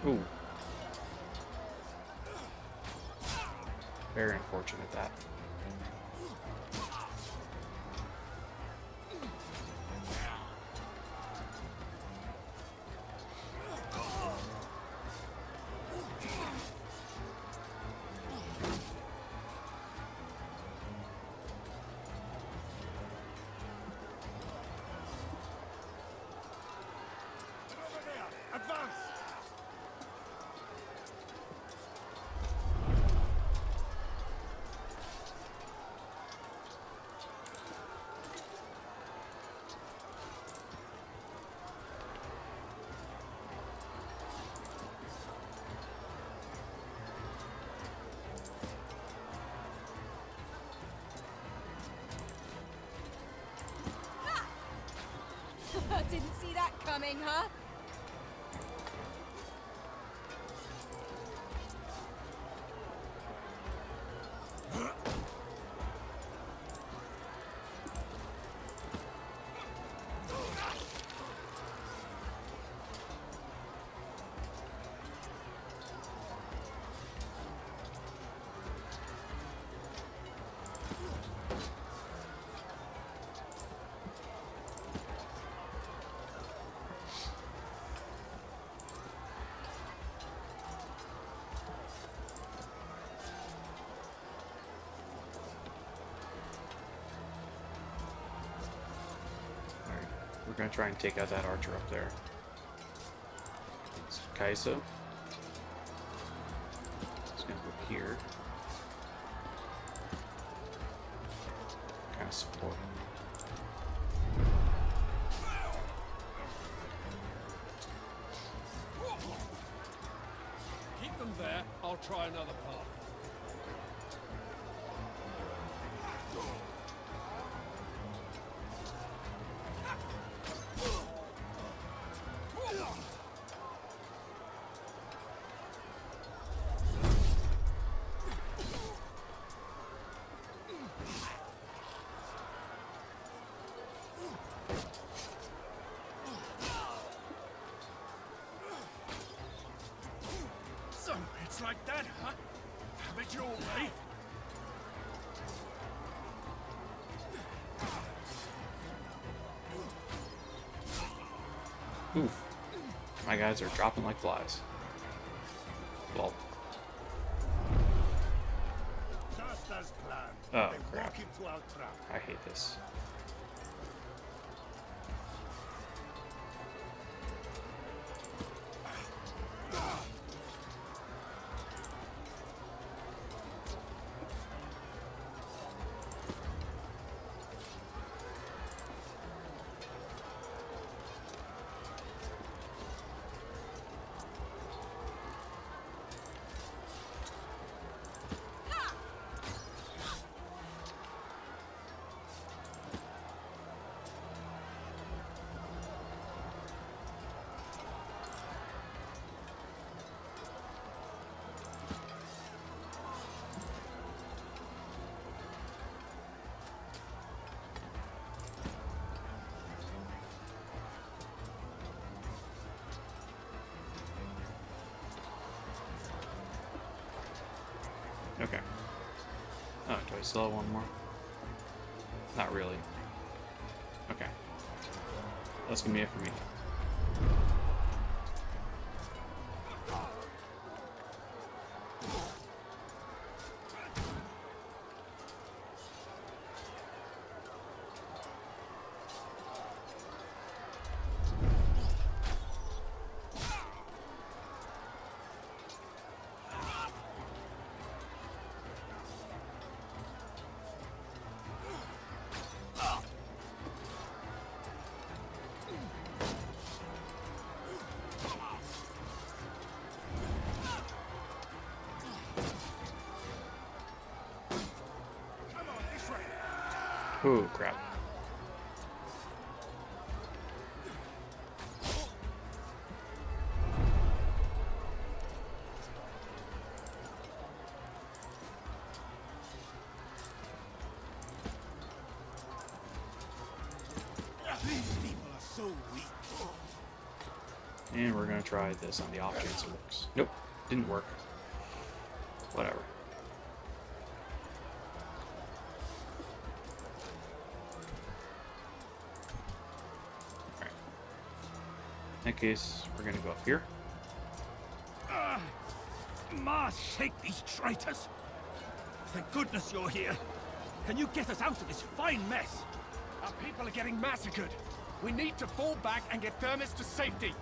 Ooh. Very unfortunate that. Didn't see that coming, huh? We're gonna try and take out that archer up there. It's Kaiso. It's gonna go here. Kind of support him. Keep them there. I'll try another path. So, it's like that, huh? Have it your way? Oof. My guys are dropping like flies. Well. Just as planned. Oh, They crap. walk into our trap. I hate this. Okay. Oh, do I still have one more? Not really. Okay. That's gonna be it for me. Oh, crap. These people are so weak. And we're gonna try this on the off chance it works. Nope, didn't work. Whatever. Alright. In that case, we're gonna go up here. Mars, take these traitors! Thank goodness you're here. Can you get us out of this fine mess? Our people are getting massacred. We need to fall back and get Thermos to safety.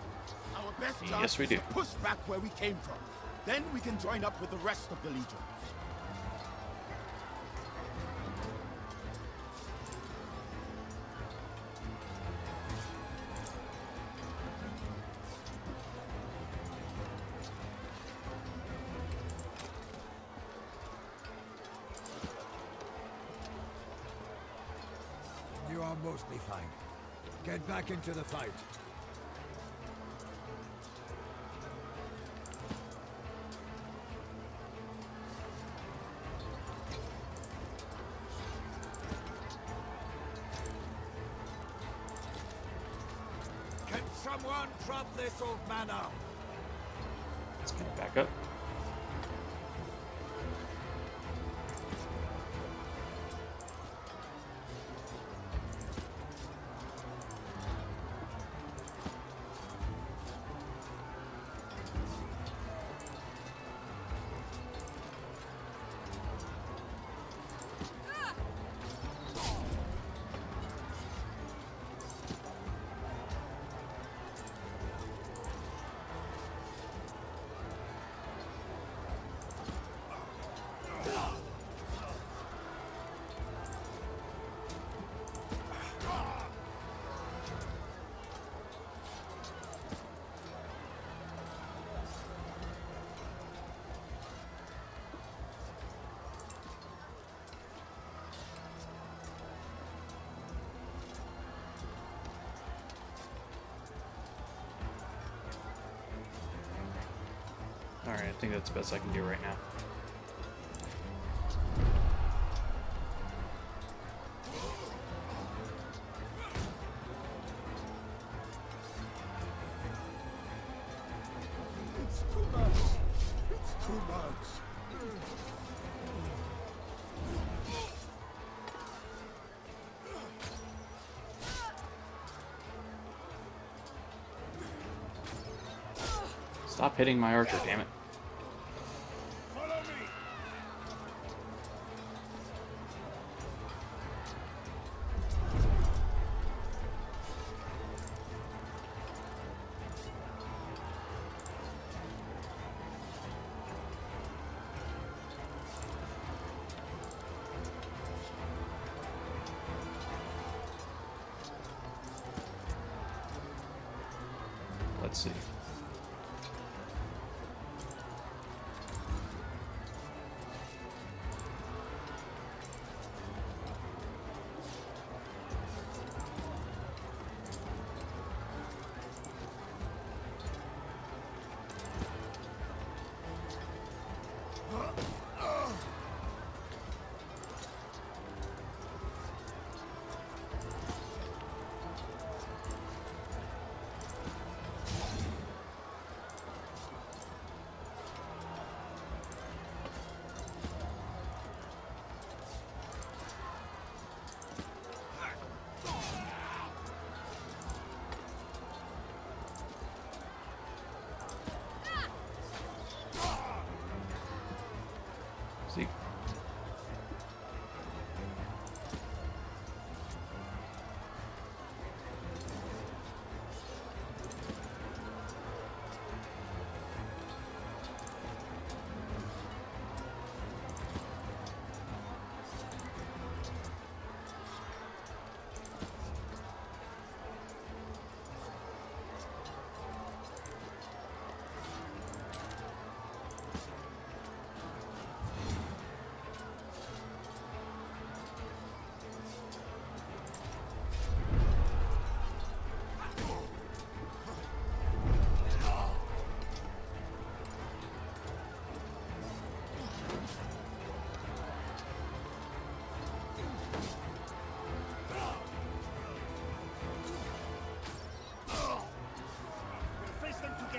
Our best Yes, chance we is do. to push back where we came from. Then we can join up with the rest of the Legion. You are mostly fine. Get back into the fight. Can someone prop this old man up? Let's get it back up. Alright, I think that's the best I can do right now. It's too much. It's too much. Stop hitting my archer, damn it. Let's see. See?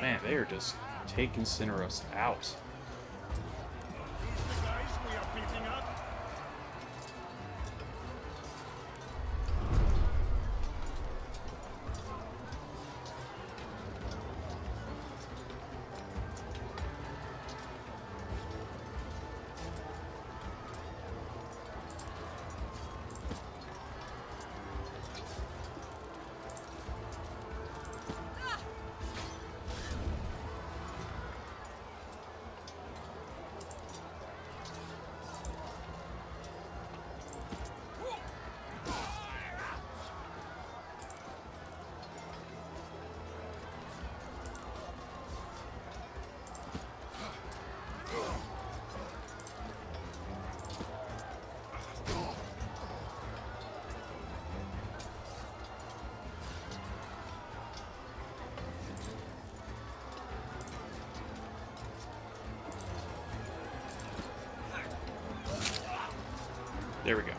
Man, they are just taking Cineros out. There we go.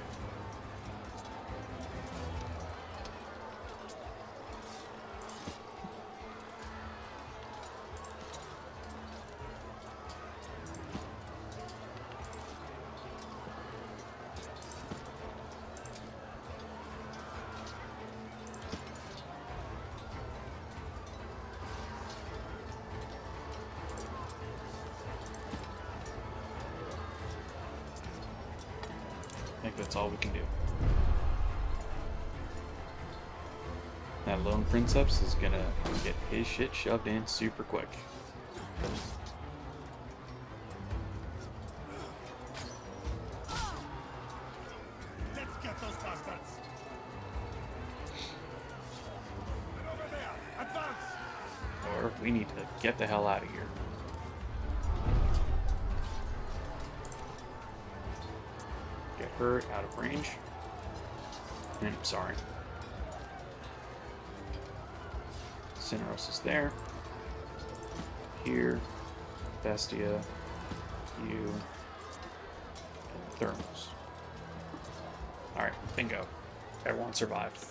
I think that's all we can do. That lone princeps is gonna get his shit shoved in super quick. Let's get those bastards. And over there, advance. Or we need to get the hell out of here. Get her out of range. I'm sorry. Cineros is there. Here. Bestia. You. And Thermos. Alright, bingo. Everyone survived.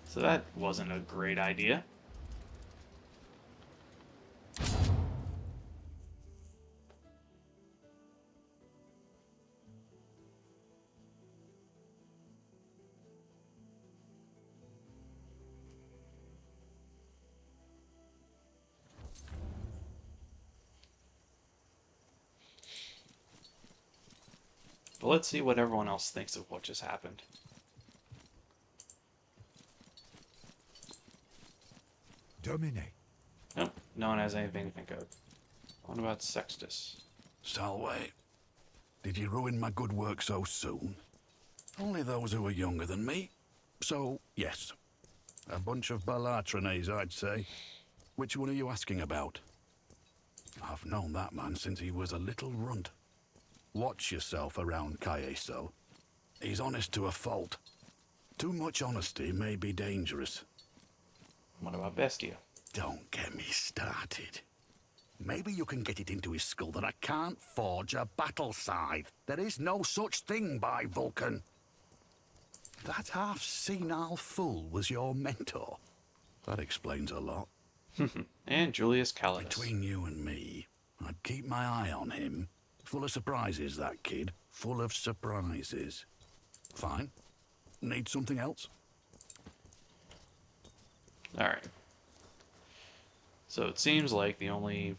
So that wasn't a great idea. But let's see what everyone else thinks of what just happened. Domine. Nope, no one has anything to think of. What about Sextus? Salway, did you ruin my good work so soon? Only those who are younger than me. So, yes. A bunch of Balatronés, I'd say. Which one are you asking about? I've known that man since he was a little runt. Watch yourself around Caeso. He's honest to a fault. Too much honesty may be dangerous. What about Bestia? Don't get me started. Maybe you can get it into his skull that I can't forge a battle scythe. There is no such thing by Vulcan. That half-senile fool was your mentor. That explains a lot. And Julius Calidus. Between you and me, I'd keep my eye on him. Full of surprises, that kid. Full of surprises. Fine. Need something else? Alright. So it seems like the only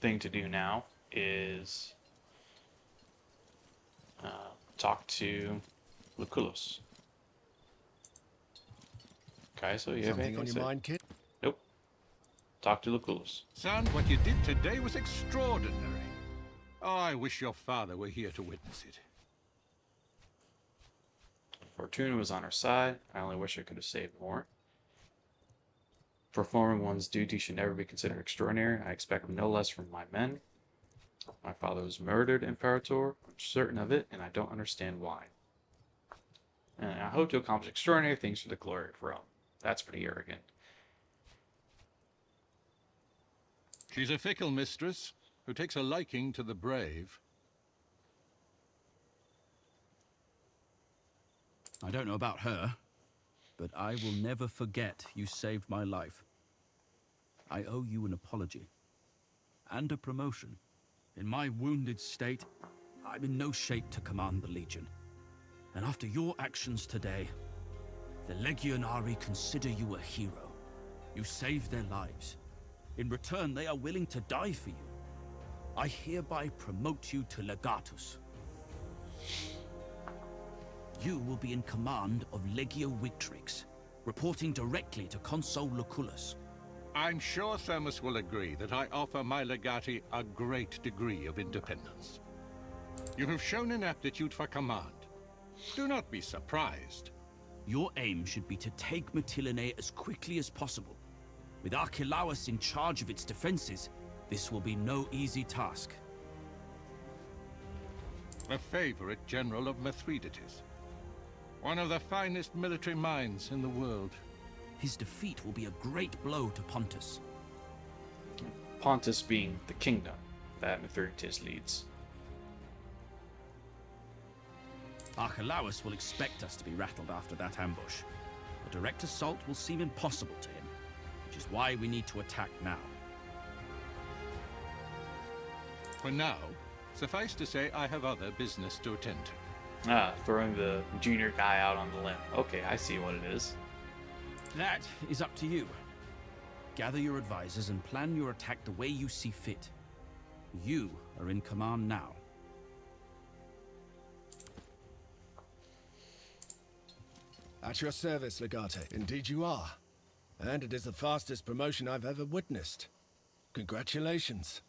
thing to do now is talk to Lucullus. Okay, so you have Something anything on to your say? mind, kid? Nope. Talk to Lucullus. Son, what you did today was extraordinary. Oh, I wish your father were here to witness it. Fortuna was on our side. I only wish I could have saved more. Performing one's duty should never be considered extraordinary. I expect no less from my men. My father was murdered, Imperator. I'm certain of it, and I don't understand why. And I hope to accomplish extraordinary things for the glory of Rome. That's pretty arrogant. She's a fickle mistress who takes a liking to the brave. I don't know about her, but I will never forget you saved my life. I owe you an apology. And a promotion. In my wounded state, I'm in no shape to command the Legion. And after your actions today, the Legionari consider you a hero. You saved their lives. In return, they are willing to die for you. I hereby promote you to Legatus. You will be in command of Legio Victrix, reporting directly to Consul Lucullus. I'm sure Thermus will agree that I offer my legati a great degree of independence. You have shown an aptitude for command. Do not be surprised. Your aim should be to take Mytilene as quickly as possible. With Archelaus in charge of its defenses, this will be no easy task. A favorite general of Mithridates. One of the finest military minds in the world. His defeat will be a great blow to Pontus. Pontus being the kingdom that Mithridates leads. Archelaus will expect us to be rattled after that ambush. A direct assault will seem impossible to him, which is why we need to attack now. For now, suffice to say I have other business to attend to. Ah, throwing the junior guy out on the limb. Okay, I see what it is. That is up to you. Gather your advisors and plan your attack the way you see fit. You are in command now. At your service, Legate. Indeed you are. And it is the fastest promotion I've ever witnessed. Congratulations.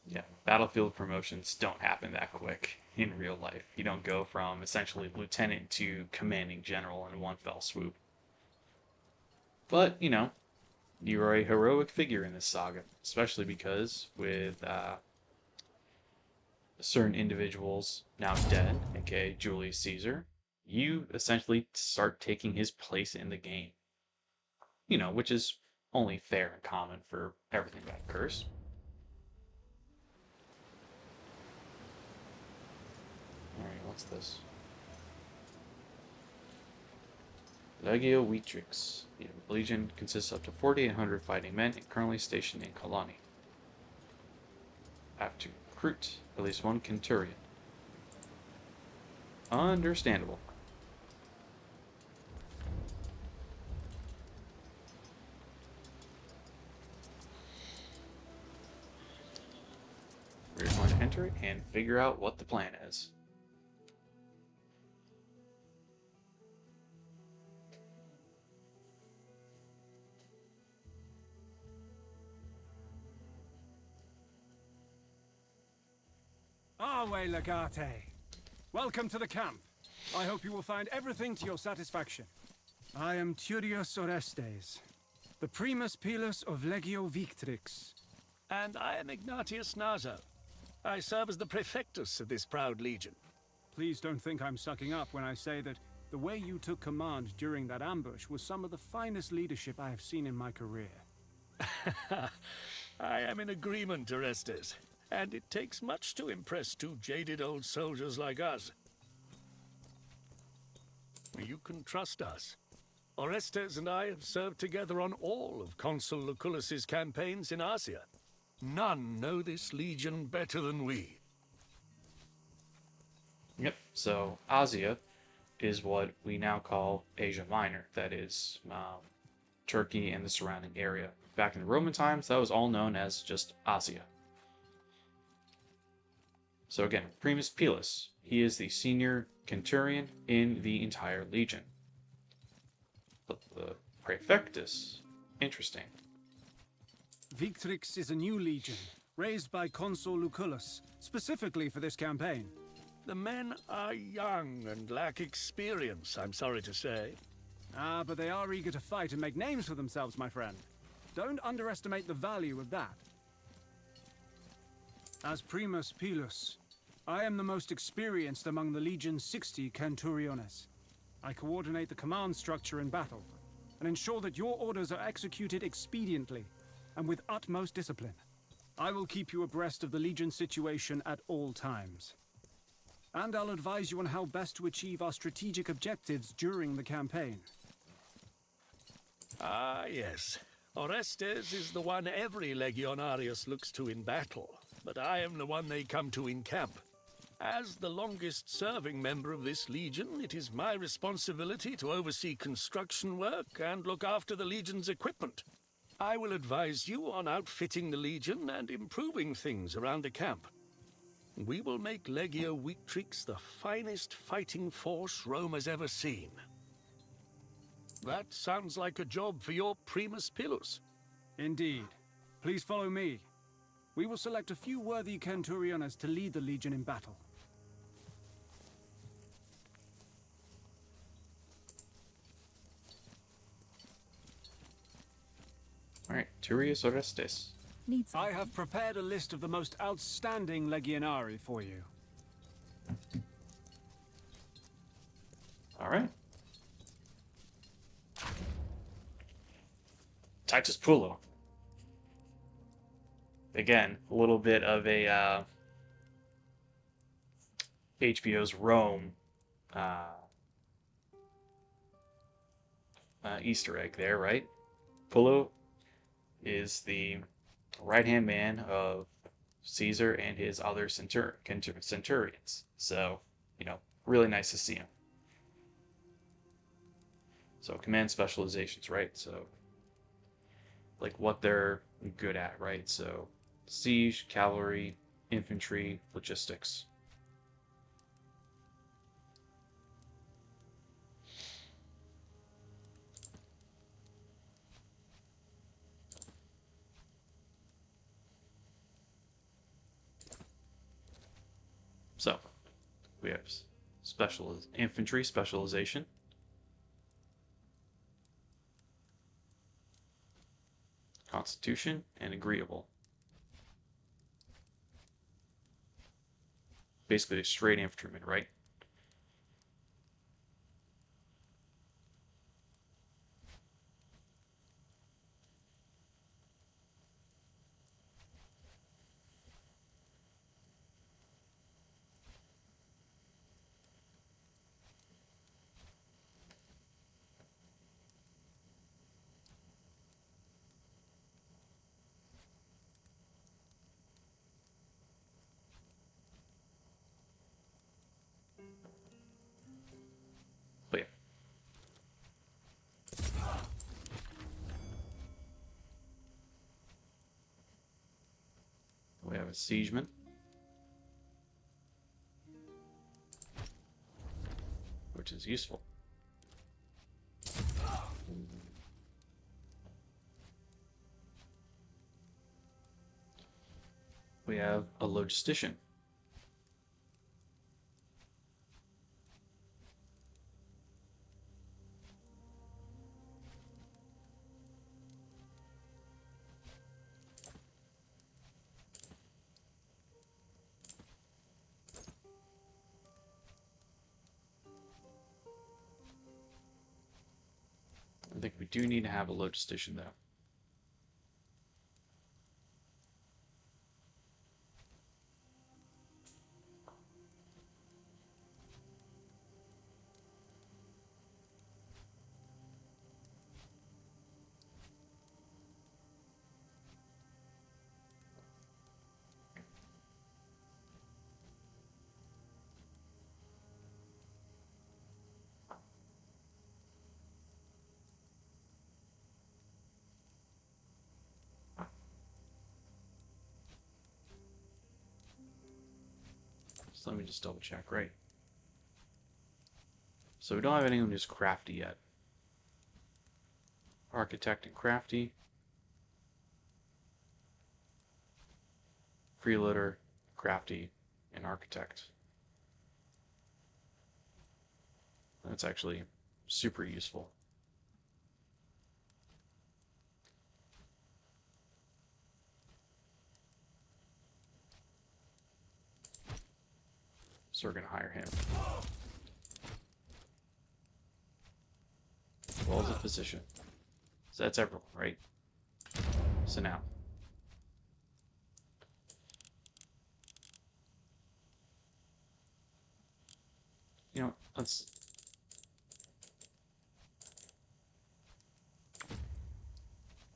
Yeah, battlefield promotions don't happen that quick in real life. You don't go from essentially lieutenant to commanding general in one fell swoop. But, you know, you are a heroic figure in this saga, especially because with certain individuals now dead, aka Julius Caesar, you essentially start taking his place in the game. You know, which is only fair and common for everything that occurs. Alright, what's this? Legio Victrix. The Legion consists of up to 4,800 fighting men and currently stationed in Colony. Have to recruit at least one Centurion. Understandable. We're going to enter it and figure out what the plan is. Arwe, legate. Welcome to the camp. I hope you will find everything to your satisfaction. I am Turius Orestes, the Primus Pilus of Legio Victrix. And I am Ignatius Naso. I serve as the Prefectus of this proud legion. Please don't think I'm sucking up when I say that the way you took command during that ambush was some of the finest leadership I have seen in my career. I am in agreement, Orestes. And it takes much to impress two jaded old soldiers like us. You can trust us. Orestes and I have served together on all of Consul Lucullus's campaigns in Asia. None know this legion better than we. Yep, so Asia is what we now call Asia Minor. That is Turkey and the surrounding area. Back in the Roman times, that was all known as just Asia. So again, Primus Pilus, he is the senior centurion in the entire legion. But the Prefectus, interesting. Victrix is a new legion, raised by Consul Lucullus, specifically for this campaign. The men are young and lack experience, I'm sorry to say. Ah, but they are eager to fight and make names for themselves, my friend. Don't underestimate the value of that. As Primus Pilus, I am the most experienced among the Legion's 60 Centuriones. I coordinate the command structure in battle, and ensure that your orders are executed expediently, and with utmost discipline. I will keep you abreast of the Legion's situation at all times. And I'll advise you on how best to achieve our strategic objectives during the campaign. Ah, yes. Orestes is the one every Legionarius looks to in battle, but I am the one they come to in camp. As the longest-serving member of this legion, it is my responsibility to oversee construction work and look after the legion's equipment. I will advise you on outfitting the legion and improving things around the camp. We will make Legio Victrix the finest fighting force Rome has ever seen. That sounds like a job for your Primus Pilus. Indeed. Please follow me. We will select a few worthy Centuriones to lead the Legion in battle. Alright, Turius Orestes. I have prepared a list of the most outstanding Legionari for you. Alright. Titus Pullo. Again, a little bit of a HBO's Rome Easter egg there, right? Pullo is the right-hand man of Caesar and his other centurions. So, you know, really nice to see him. So, command specializations, right? So, like what they're good at, right? So, siege, cavalry, infantry, logistics. So, we have infantry specialization. Constitution and agreeable. Basically a straight infantryman, right? have a siegeman. Which is useful. We have a logistician. I think we do need to have a logistician, though. So let me just double check, right? So we don't have anyone who's crafty yet. Architect and crafty. Freeloader, crafty, and architect. That's actually super useful. So we're going to hire him. As well as a physician. So that's everyone, right? So now. You know, let's...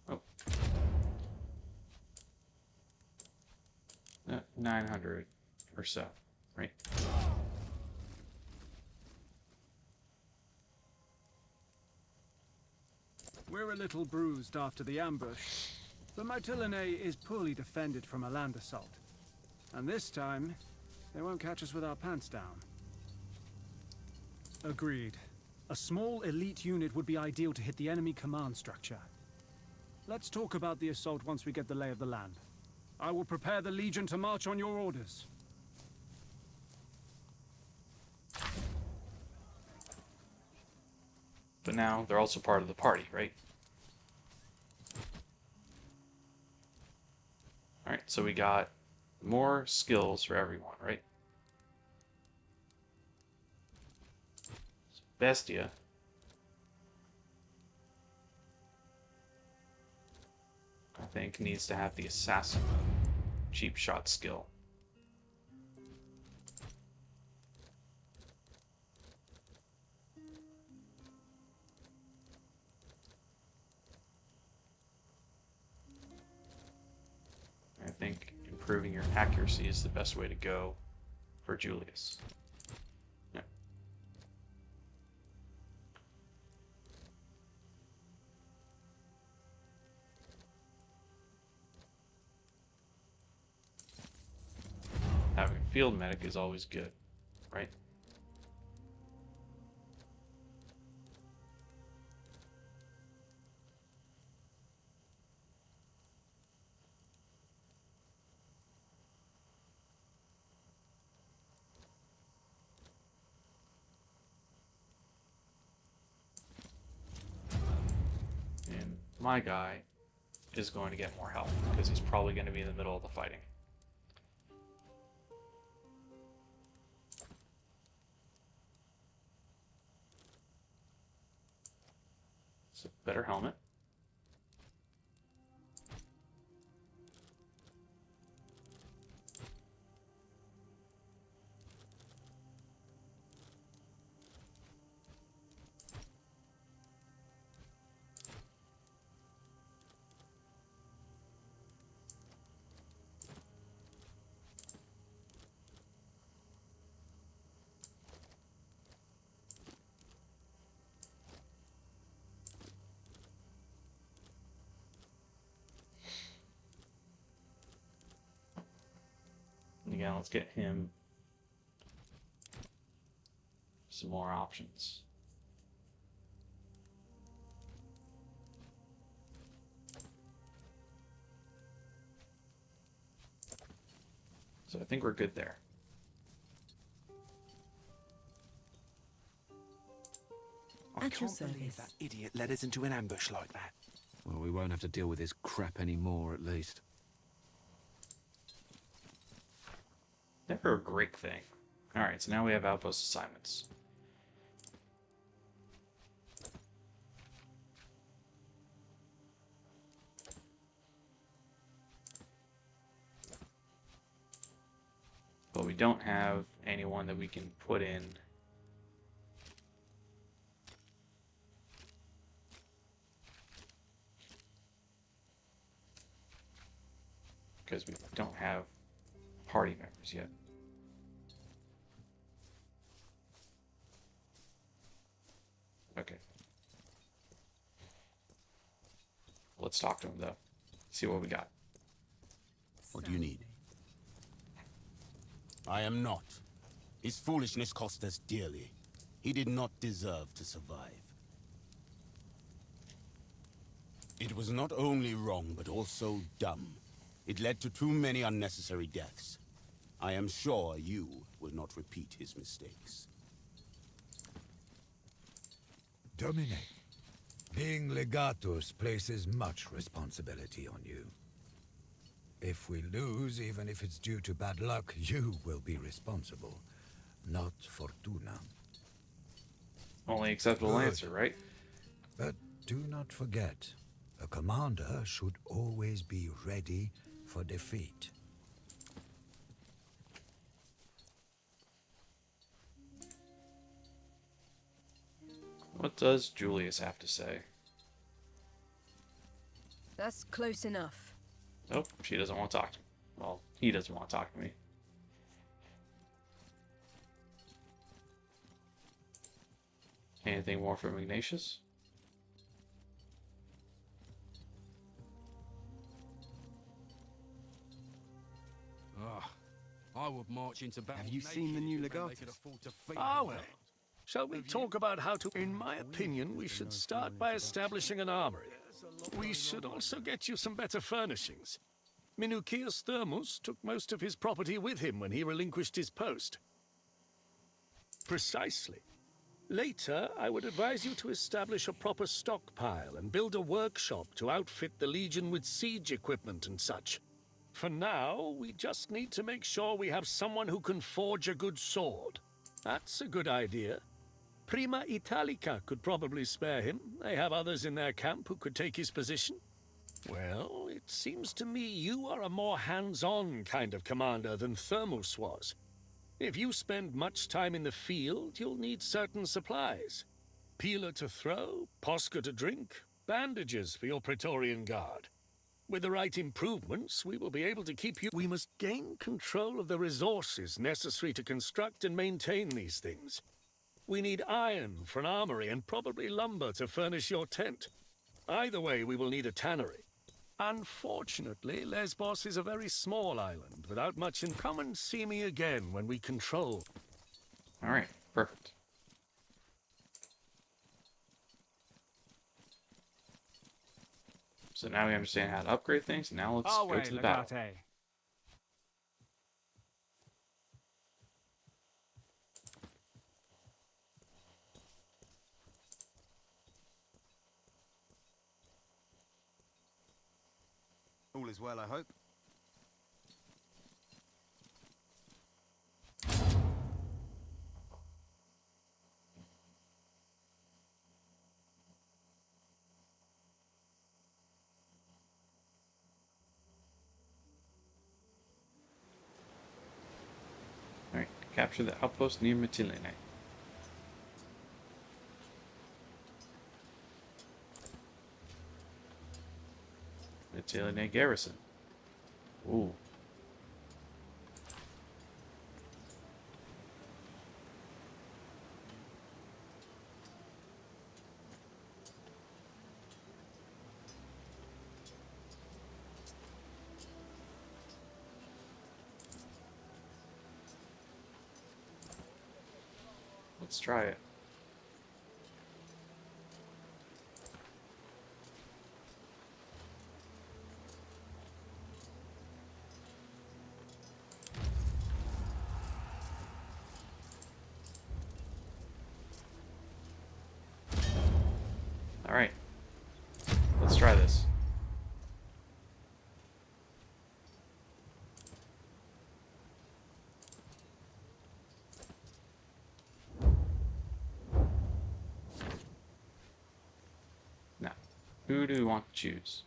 Oh. 900 or so, right? We're a little bruised after the ambush, but Mytilene is poorly defended from a land assault. And this time, they won't catch us with our pants down. Agreed. A small elite unit would be ideal to hit the enemy command structure. Let's talk about the assault once we get the lay of the land. I will prepare the Legion to march on your orders. But now they're also part of the party, right? Alright, so we got more skills for everyone, right? So Bestia. I think needs to have the assassin cheap shot skill. I think improving your accuracy is the best way to go for Julius. Yeah. Having a field medic is always good, right? And my guy is going to get more help because he's probably going to be in the middle of the fighting. So better helmet. again, let's get him some more options. So I think we're good there. I can't believe that idiot led us into an ambush like that. Well, we won't have to deal with his crap anymore, at least. Never a great thing. Alright, so now we have outpost assignments. But we don't have anyone that we can put in because we don't have party members yet. Okay. Let's talk to him though. See what we got. What do you need? I am not. His foolishness cost us dearly. He did not deserve to survive. It was not only wrong, but also dumb. It led to too many unnecessary deaths. I am sure you will not repeat his mistakes. Domine, being legatus places much responsibility on you. If we lose, even if it's due to bad luck, you will be responsible, not Fortuna. Only acceptable answer, right? But do not forget, a commander should always be ready for defeat. What does Julius have to say? That's close enough. Nope, she doesn't want to talk to me. Well, he doesn't want to talk to me. Anything more from Ignatius? I would march into battle. Have you seen the new legatus? Ah, well. Shall we talk about how to... In my opinion, we should start by establishing an armory. We should also get you some better furnishings. Minucius Thermus took most of his property with him when he relinquished his post. Precisely. Later, I would advise you to establish a proper stockpile and build a workshop to outfit the Legion with siege equipment and such. For now, we just need to make sure we have someone who can forge a good sword. That's a good idea. Prima Italica could probably spare him. They have others in their camp who could take his position. Well, it seems to me you are a more hands-on kind of commander than Thermus was. If you spend much time in the field, you'll need certain supplies. Peeler to throw, posca to drink, bandages for your Praetorian Guard. With the right improvements, we will be able to keep you... We must gain control of the resources necessary to construct and maintain these things. We need iron for an armory and probably lumber to furnish your tent. Either way, we will need a tannery. Unfortunately, Lesbos is a very small island without much in... Come and see me again when we control. Alright, perfect. So now we understand how to upgrade things. Now let's go to the battle. All is well, I hope. Alright, capture the outpost near Mytilene. Mytilene garrison. Ooh. Let's try it. All right. Let's try this. Now, who do we want to choose?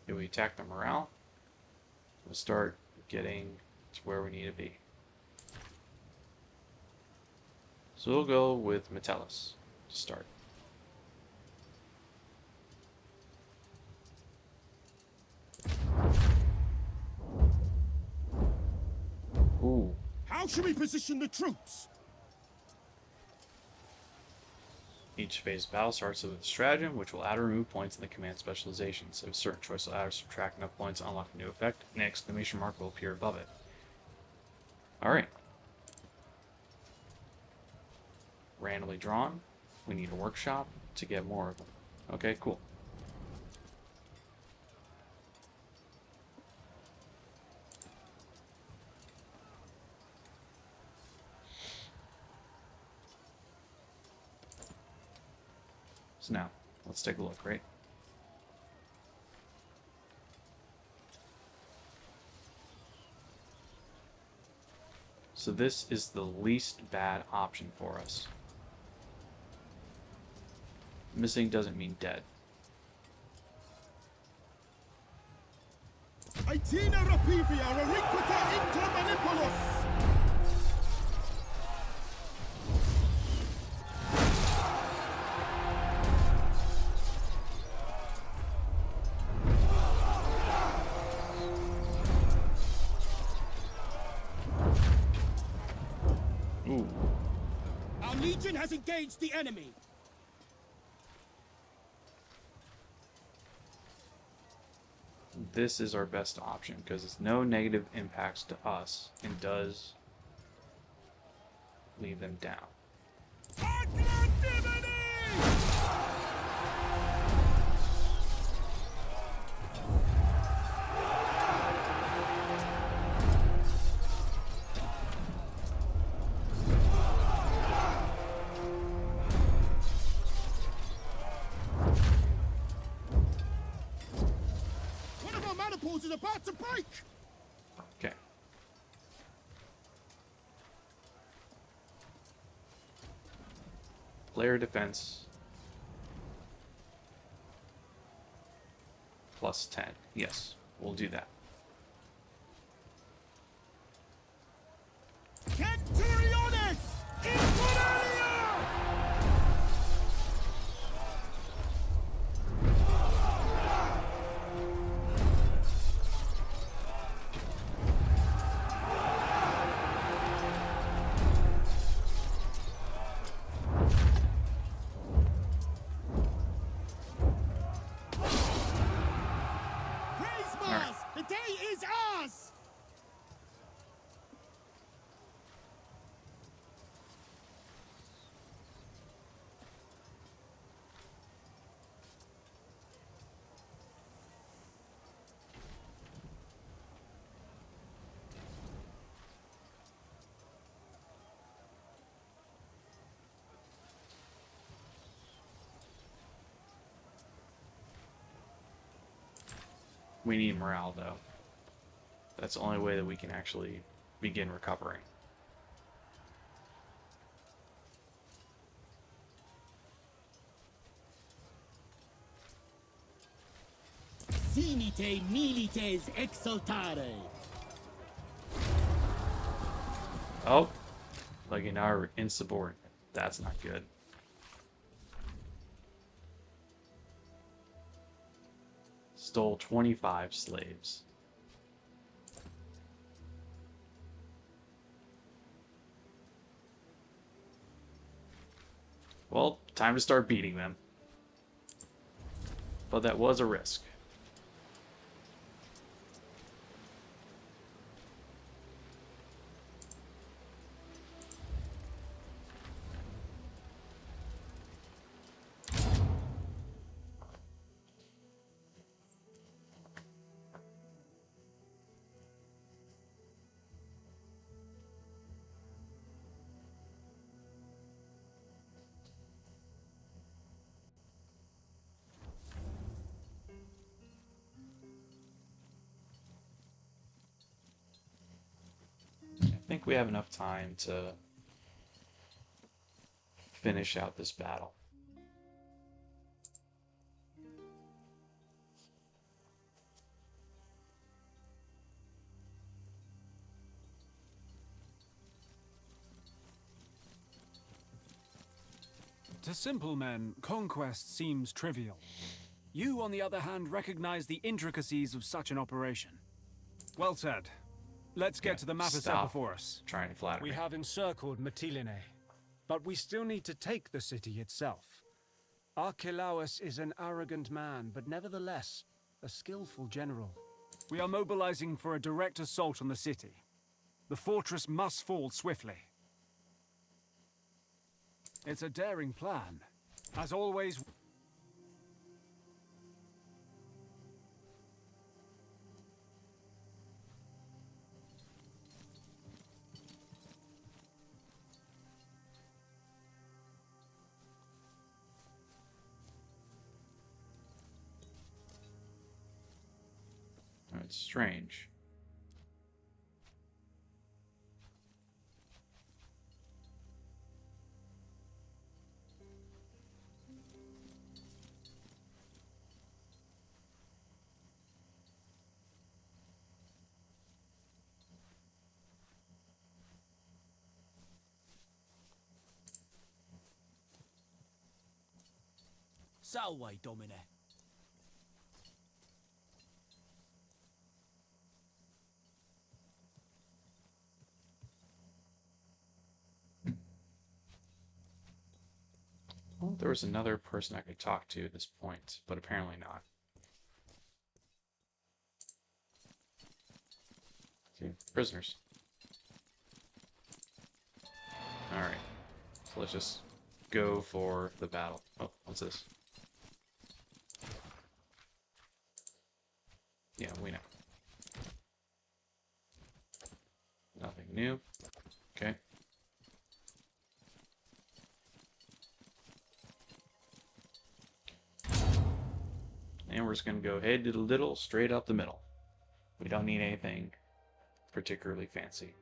Do we attack the morale? We'll start getting to where we need to be. So we'll go with Metellus to start. Ooh. How should we position the troops? Each phase of battle starts with a stratagem, which will add or remove points in the command specializations. If a certain choice will add or subtract enough points to unlock a new effect, an exclamation mark will appear above it. Alright. Randomly drawn. We need a workshop to get more of them. Okay, cool. So now, let's take a look, right? So this is the least bad option for us. Missing doesn't mean dead. Itina rapivia reliquita intra manipulos! Ooh. Our legion has engaged the enemy. This is our best option because it's no negative impacts to us and does leave them down. Is about to break. Okay. Player defense plus 10. Yes, we'll do that. Centuriones! Infernalia! The day is ours! We need morale, though. That's the only way that we can actually begin recovering. Sinite milites exultare. Oh, Legionary insubordinate. That's not good. Stole 25 slaves. Well, time to start beating them. But that was a risk. I think we have enough time to finish out this battle. To simple men, conquest seems trivial. You, on the other hand, recognize the intricacies of such an operation. Well said. Let's get to the map set before us. Trying to flatter We me. have encircled Mytilene, but we still need to take the city itself. Archelaus is an arrogant man, but nevertheless, a skillful general. We are mobilizing for a direct assault on the city. The fortress must fall swiftly. It's a daring plan. As always... It's strange. Salve, Domine. Well, there was another person I could talk to at this point, but apparently not. Okay, prisoners. Alright, so let's just go for the battle. Oh, what's this? Yeah, we know. Nothing new. Okay. And we're just going to go head to the little, straight up the middle. We don't need anything particularly fancy.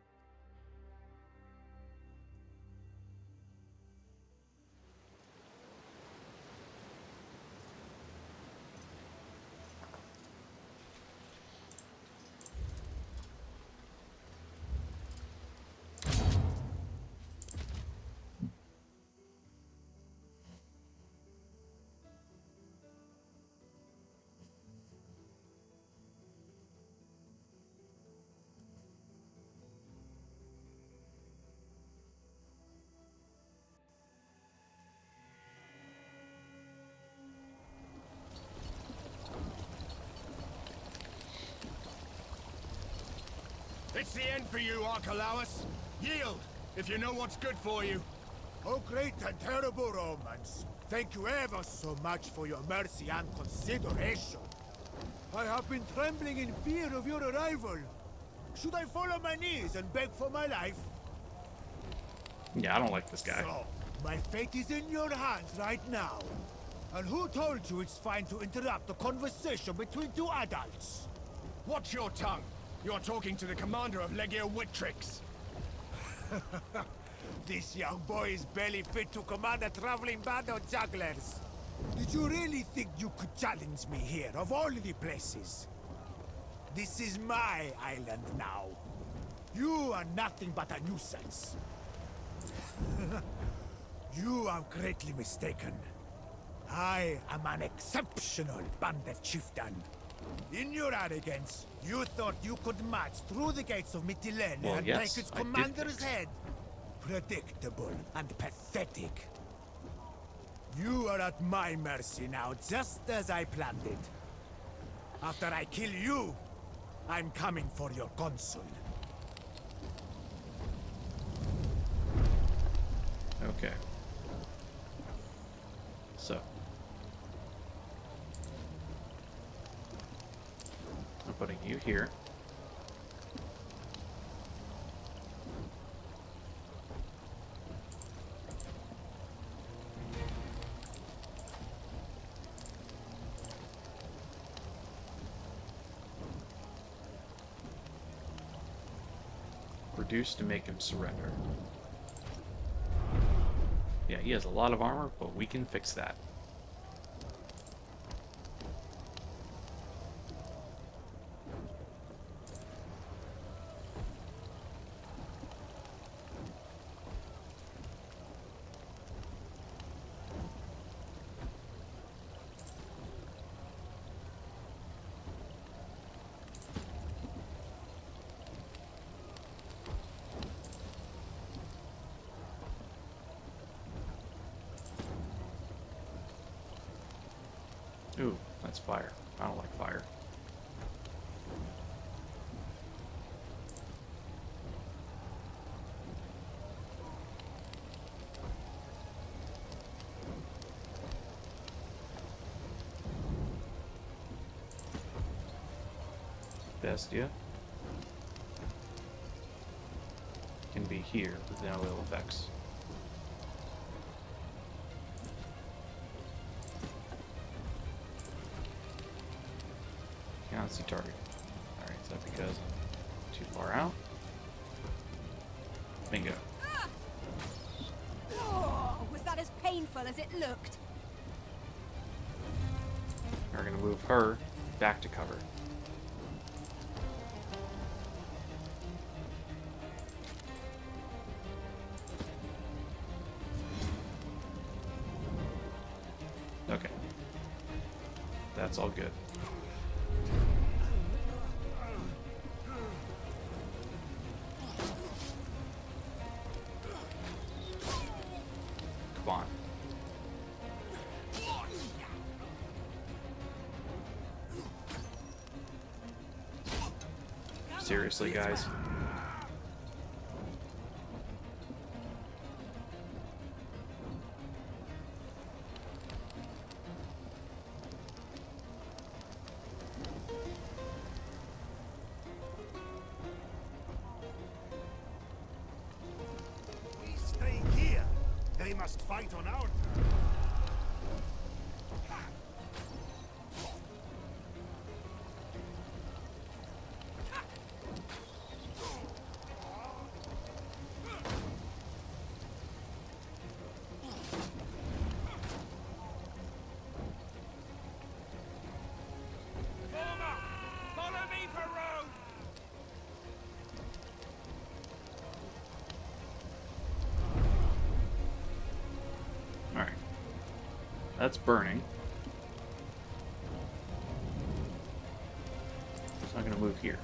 It's the end for you, Archelaus. Yield, if you know what's good for you. Oh, great and terrible Romans, thank you ever so much for your mercy and consideration. I have been trembling in fear of your arrival. Should I fall on my knees and beg for my life? Yeah, I don't like this guy. So, my fate is in your hands right now. And who told you it's fine to interrupt a conversation between two adults? Watch your tongue. You're talking to the commander of Legio Victrix. This young boy is barely fit to command a traveling band of jugglers. Did you really think you could challenge me here, of all the places? This is my island now. You are nothing but a nuisance. You are greatly mistaken. I am an exceptional bandit chieftain. In your arrogance, you thought you could march through the gates of Mytilene and yes, take its I did commander's think so. head. Predictable and pathetic. You are at my mercy now, just as I planned it. After I kill you, I'm coming for your consul. Okay. So. I'm putting you here. Reduce to make him surrender. Yeah, he has a lot of armor, but we can fix that. Ooh, that's fire. I don't like fire. Bestia can be here with no ill effects. Cannot see target. Alright, is that because I'm too far out? Bingo. Oh, was that as painful as it looked? We're gonna move her back to cover. Okay. That's all good. Come on. Seriously, guys? We stay here. They must fight on our turn. Follow me for road. Alright. That's burning. So I'm gonna move here.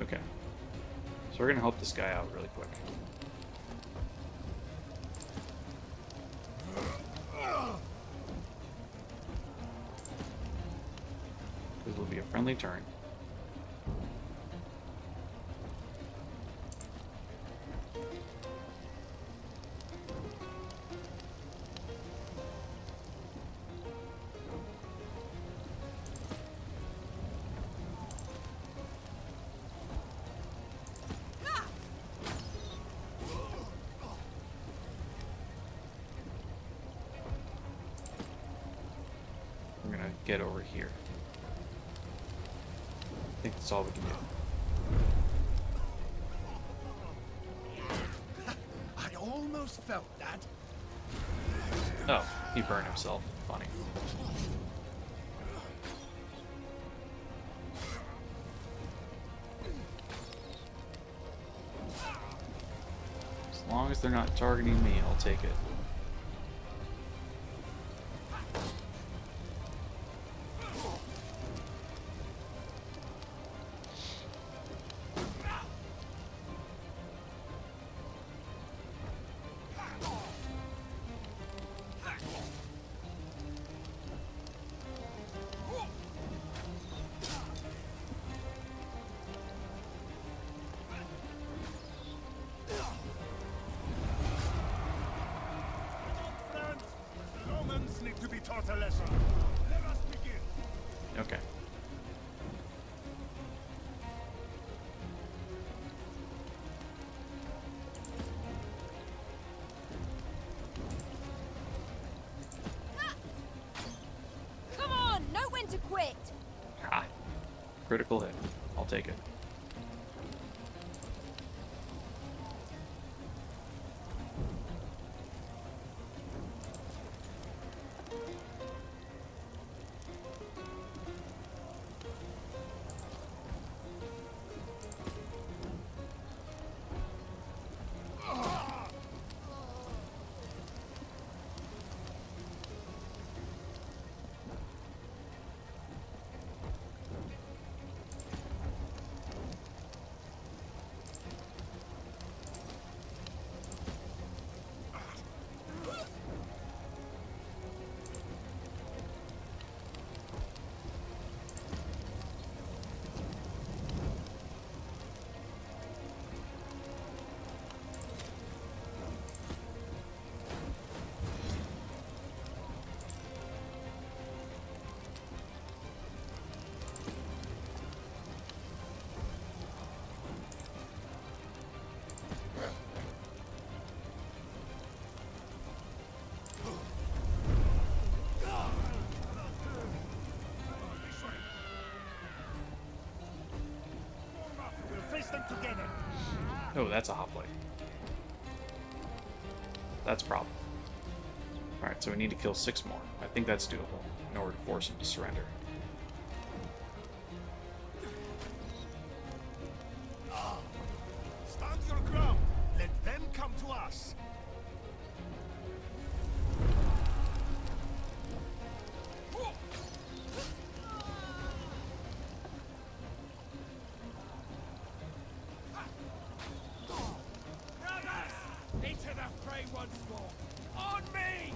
Okay. So we're gonna help this guy out really quick. This will be a friendly turn. get over here. I think that's all we can do. I almost felt that. Oh, he burned himself. Funny. As long as they're not targeting me, I'll take it. Need to be taught a lesson. Let us begin. Okay. Come on, know when to quit. Ha. Critical hit. I'll take it. Together. Oh, that's a hoplite. That's a problem. Alright, so we need to kill 6 more. I think that's doable in order to force him to surrender. Stand your ground. Let them come to us. Into the fray once more. On me!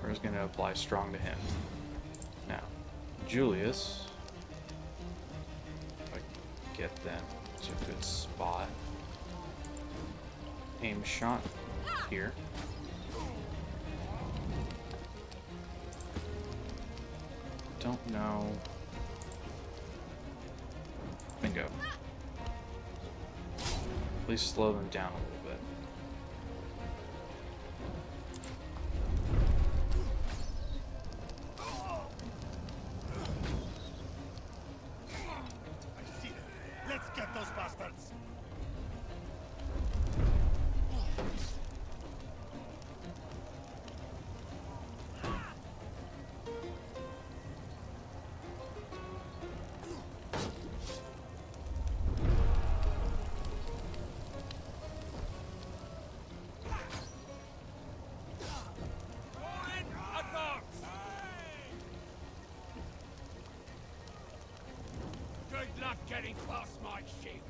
We're just going to apply strong to him. Now, Julius, if I can get them to a good spot. Aim shot here. Don't know. Bingo. At least slow them down a little bit. Let's get those bastards. getting past my ship.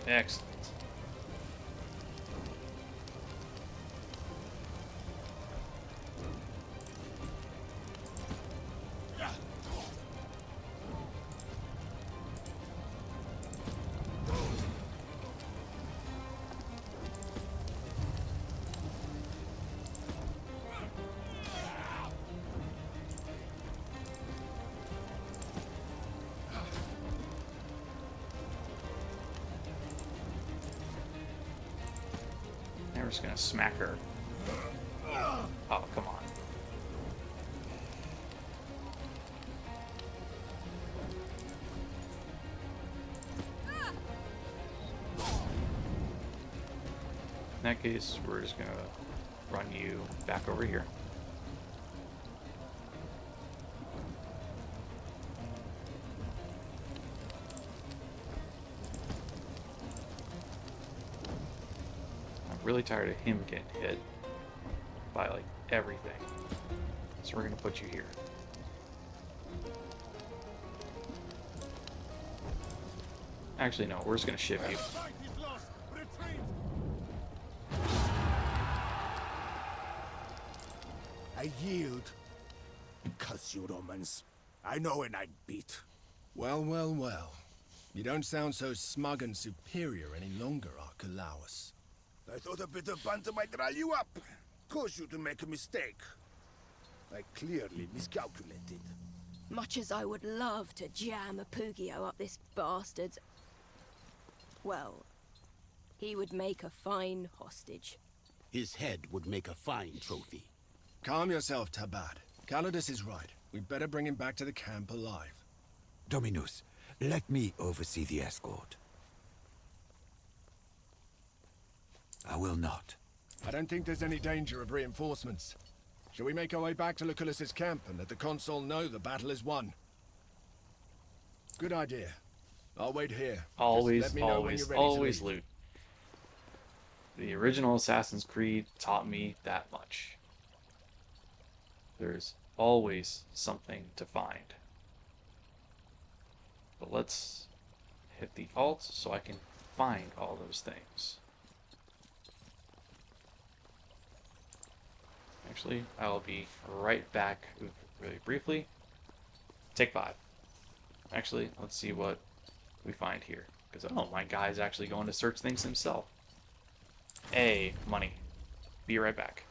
Excellent. Now we're just gonna smack her. Oh, come on. In that case, we're just gonna run you back over here. I'm really tired of him getting hit by like everything. So we're gonna put you here. Actually, no, we're just gonna ship you. I yield. Curse you, Romans. I know when I'm beat. Well, well, well. You don't sound so smug and superior any longer, Archelaus. I thought a bit of banter might rile you up. Cause you to make a mistake. I clearly miscalculated. Much as I would love to jam a Pugio up this bastard's... Well, he would make a fine hostage. His head would make a fine trophy. Calm yourself, Tabad. Calidus is right. We'd better bring him back to the camp alive. Dominus, let me oversee the escort. I will not. I don't think there's any danger of reinforcements. Shall we make our way back to Lucullus's camp and let the consul know the battle is won? Good idea. I'll wait here. Always, Just let me know when you're ready to always leave. loot. The original Assassin's Creed taught me that much. There's always something to find. But let's hit the alt so I can find all those things. Actually, I will be right back really briefly. Take 5. Actually, let's see what we find here. Because, oh, my guy's actually going to search things himself. A, money. Be right back.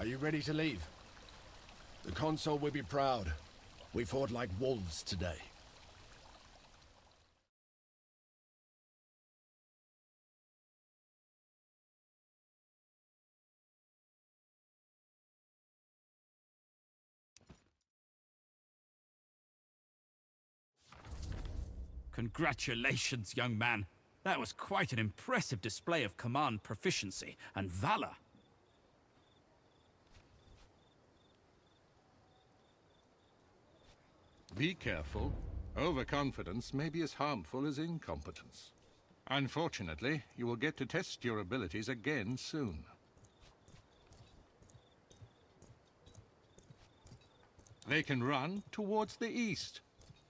Are you ready to leave? The consul will be proud. We fought like wolves today. Congratulations, young man. That was quite an impressive display of command proficiency and valor. Be careful. Overconfidence may be as harmful as incompetence. Unfortunately, you will get to test your abilities again soon. They can run towards the east.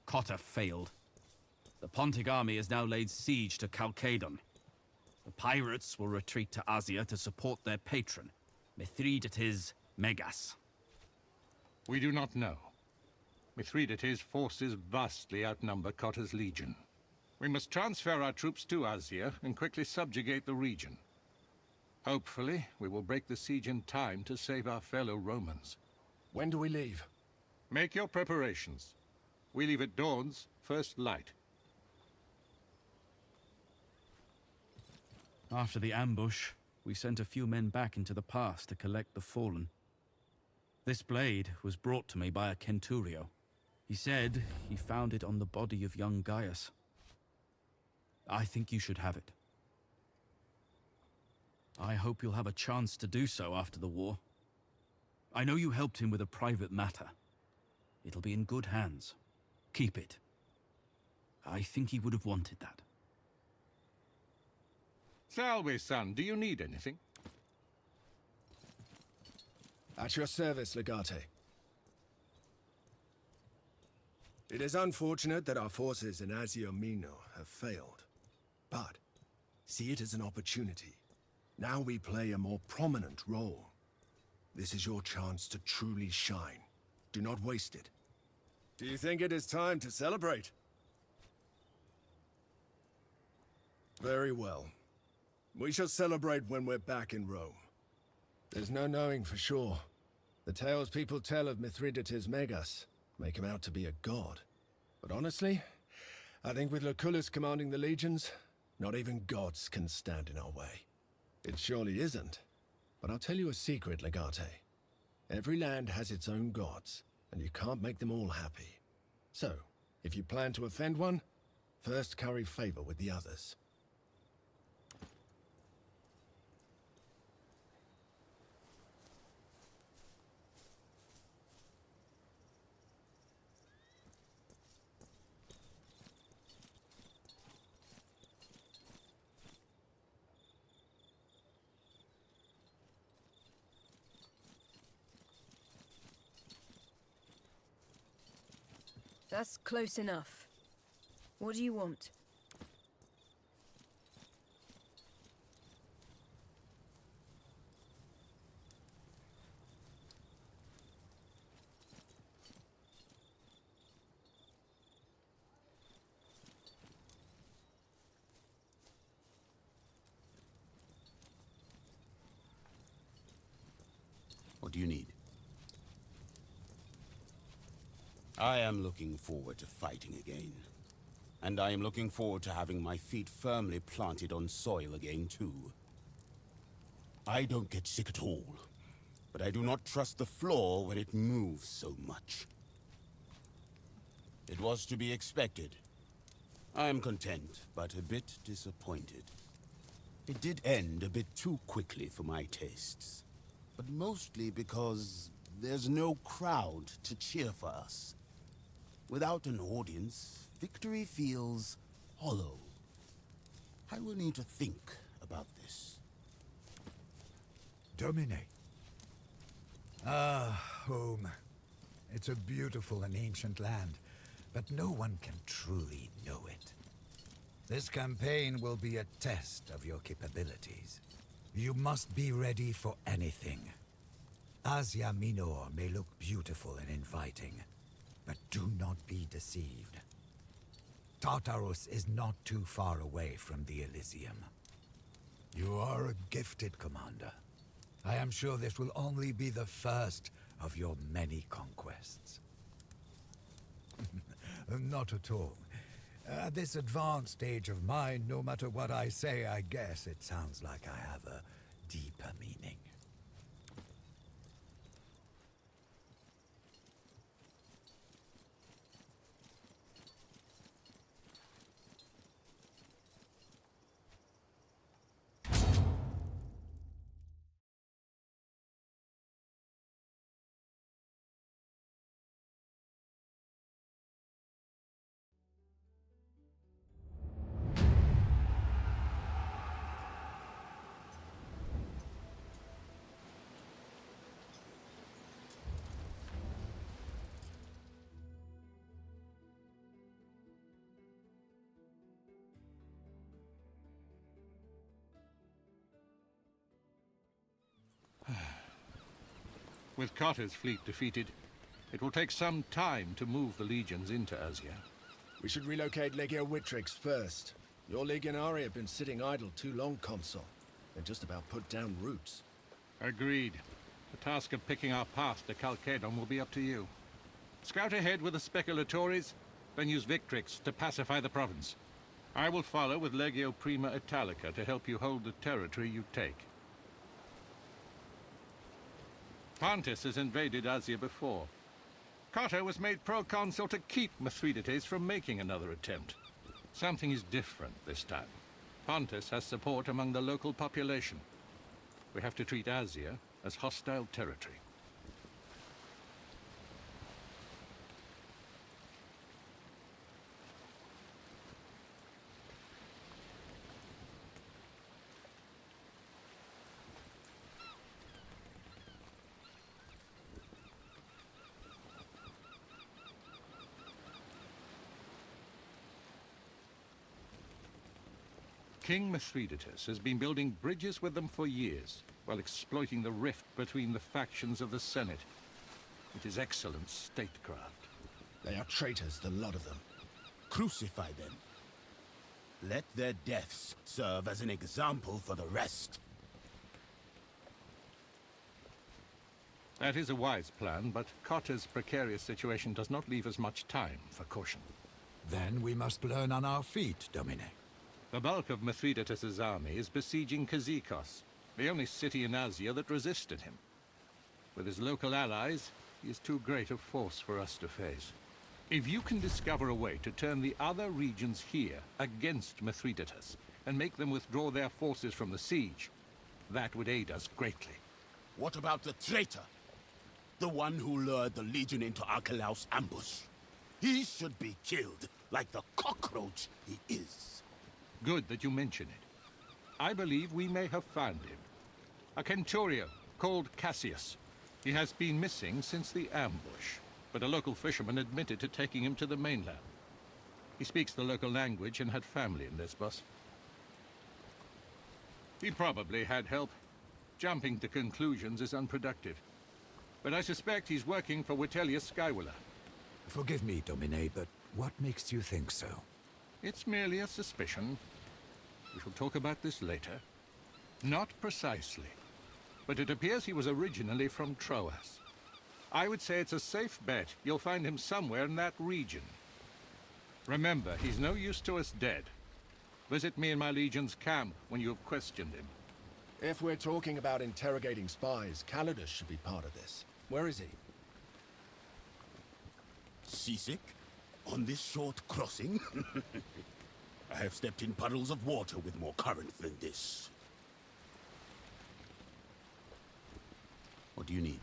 Cotter failed. The Pontic army has now laid siege to Chalcedon. The pirates will retreat to Asia to support their patron, Mithridates Megas. We do not know. Mithridates' forces vastly outnumber Cotter's legion. We must transfer our troops to Asia and quickly subjugate the region. Hopefully, we will break the siege in time to save our fellow Romans. When do we leave? Make your preparations. We leave at dawn's first light. After the ambush, we sent a few men back into the pass to collect the fallen. This blade was brought to me by a centurio. He said he found it on the body of young Gaius. I think you should have it. I hope you'll have a chance to do so after the war. I know you helped him with a private matter. It'll be in good hands. Keep it. I think he would have wanted that. Salve, son. Do you need anything? At your service, Legate. It is unfortunate that our forces in Asia Minor have failed. But see it as an opportunity. Now we play a more prominent role. This is your chance to truly shine. Do not waste it. Do you think it is time to celebrate? Very well. We shall celebrate when we're back in Rome. There's no knowing for sure. The tales people tell of Mithridates Megas make him out to be a god. But honestly, I think with Lucullus commanding the legions, not even gods can stand in our way. It surely isn't. But I'll tell you a secret, Legate. Every land has its own gods, and you can't make them all happy. So, if you plan to offend one, first curry favor with the others. That's close enough. What do you want? What do you need? I am looking forward to fighting again. And I am looking forward to having my feet firmly planted on soil again, too. I don't get sick at all, but I do not trust the floor when it moves so much. It was to be expected. I am content, but a bit disappointed. It did end a bit too quickly for my tastes, but mostly because there's no crowd to cheer for us. Without an audience, victory feels hollow. I will need to think about this. Domine. Ah, home. It's a beautiful and ancient land, but no one can truly know it. This campaign will be a test of your capabilities. You must be ready for anything. Asia Minor may look beautiful and inviting, but do not be deceived. Tartarus is not too far away from the Elysium. You are a gifted commander. I am sure this will only be the first of your many conquests. Not at all. At this advanced stage of mine, no matter what I say, I guess it sounds like I have a deeper meaning. With Carter's fleet defeated, it will take some time to move the legions into Asia. We should relocate Legio Victrix first. Your legionari have been sitting idle too long, Consul. They're just about put down roots. Agreed. The task of picking our path to Chalcedon will be up to you. Scout ahead with the speculatores, then use Victrix to pacify the province. I will follow with Legio Prima Italica to help you hold the territory you take. Pontus has invaded Asia before. Carter was made proconsul to keep Mithridates from making another attempt. Something is different this time. Pontus has support among the local population. We have to treat Asia as hostile territory. King Mithridates has been building bridges with them for years, while exploiting the rift between the factions of the Senate. It is excellent statecraft. They are traitors, the lot of them. Crucify them. Let their deaths serve as an example for the rest. That is a wise plan, but Carter's precarious situation does not leave us much time for caution. Then we must learn on our feet, Domine. The bulk of Mithridates' army is besieging Kazikos, the only city in Asia that resisted him. With his local allies, he is too great a force for us to face. If you can discover a way to turn the other regions here against Mithridates, and make them withdraw their forces from the siege, that would aid us greatly. What about the traitor? The one who lured the Legion into Archelaus' ambush? He should be killed, like the cockroach he is. Good that you mention it. I believe we may have found him. A centurion called Cassius. He has been missing since the ambush, but a local fisherman admitted to taking him to the mainland. He speaks the local language and had family in Lesbos. He probably had help. Jumping to conclusions is unproductive. But I suspect he's working for Vitellius Skywiller. Forgive me, Domine, but what makes you think so? It's merely a suspicion. We shall talk about this later. Not precisely, but it appears he was originally from Troas. I would say it's a safe bet you'll find him somewhere in that region. Remember, he's no use to us dead. Visit me in my legion's camp when you have questioned him. If we're talking about interrogating spies, Calidus should be part of this. Where is he? Seasick? On this short crossing? I have stepped in puddles of water with more current than this. What do you need?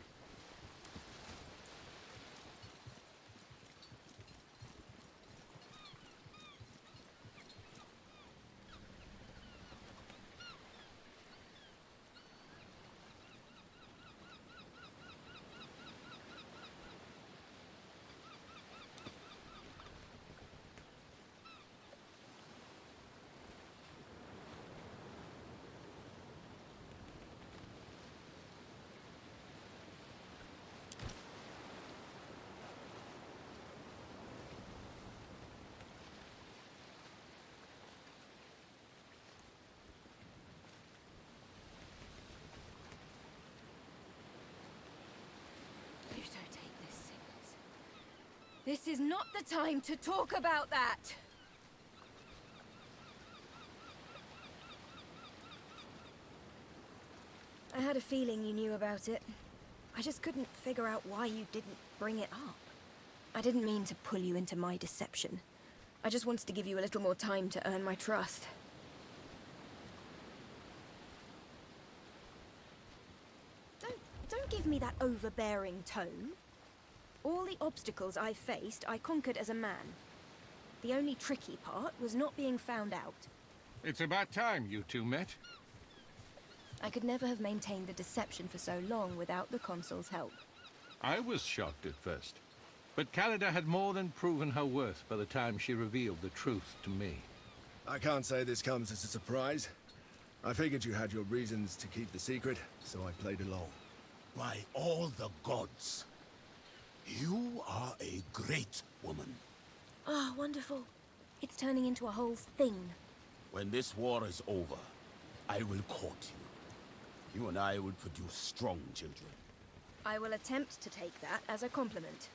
This is not the time to talk about that! I had a feeling you knew about it. I just couldn't figure out why you didn't bring it up. I didn't mean to pull you into my deception. I just wanted to give you a little more time to earn my trust. Don't give me that overbearing tone. All the obstacles I faced, I conquered as a man. The only tricky part was not being found out. It's about time you two met. I could never have maintained the deception for so long without the consul's help. I was shocked at first, but Callida had more than proven her worth by the time she revealed the truth to me. I can't say this comes as a surprise. I figured you had your reasons to keep the secret, so I played along. By all the gods, you are a great woman. Ah, wonderful. It's turning into a whole thing. When this war is over, I will court you. You and I will produce strong children. I will attempt to take that as a compliment.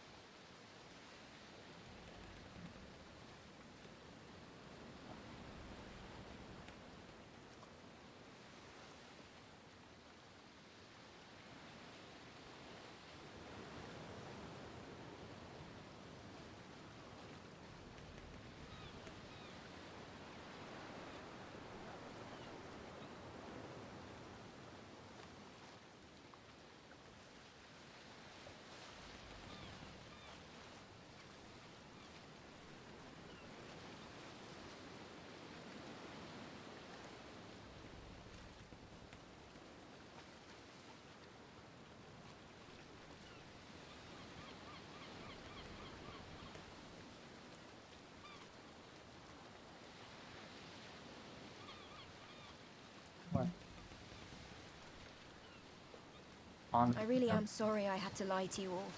I really am sorry I had to lie to you all.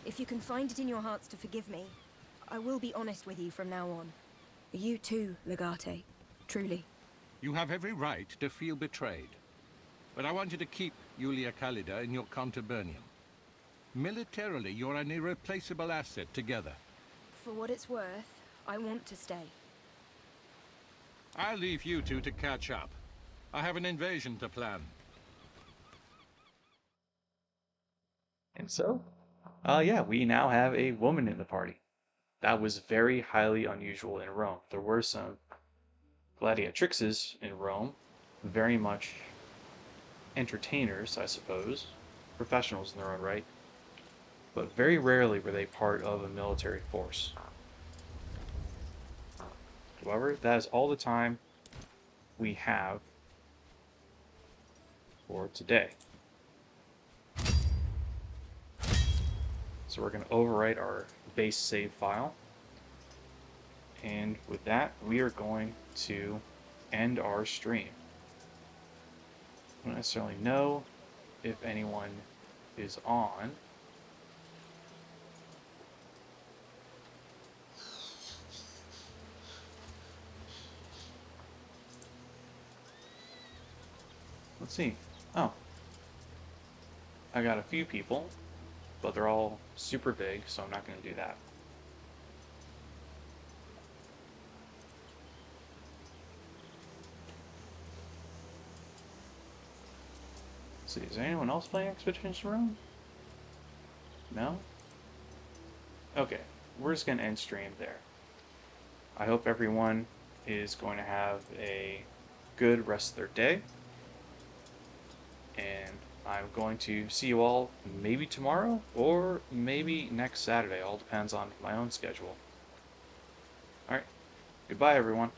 If you can find it in your hearts to forgive me, I will be honest with you from now on. You too, Legate. Truly. You have every right to feel betrayed. But I want you to keep Julia Callida in your contubernum. Militarily, you're an irreplaceable asset together. For what it's worth, I want to stay. I'll leave you two to catch up. I have an invasion to plan. And so, yeah, we now have a woman in the party. That was very highly unusual in Rome. There were some gladiatrixes in Rome, very much entertainers, I suppose, professionals in their own right, but very rarely were they part of a military force. However, that is all the time we have for today. So we're going to overwrite our base save file. And with that, we are going to end our stream. I don't necessarily know if anyone is on. Let's see. Oh. I got a few people, but they're all super big, so I'm not going to do that. Let's see, is anyone else playing Expeditions Rome? No? Okay, we're just going to end stream there. I hope everyone is going to have a good rest of their day. And I'm going to see you all maybe tomorrow or maybe next Saturday. All depends on my own schedule. Alright, goodbye everyone.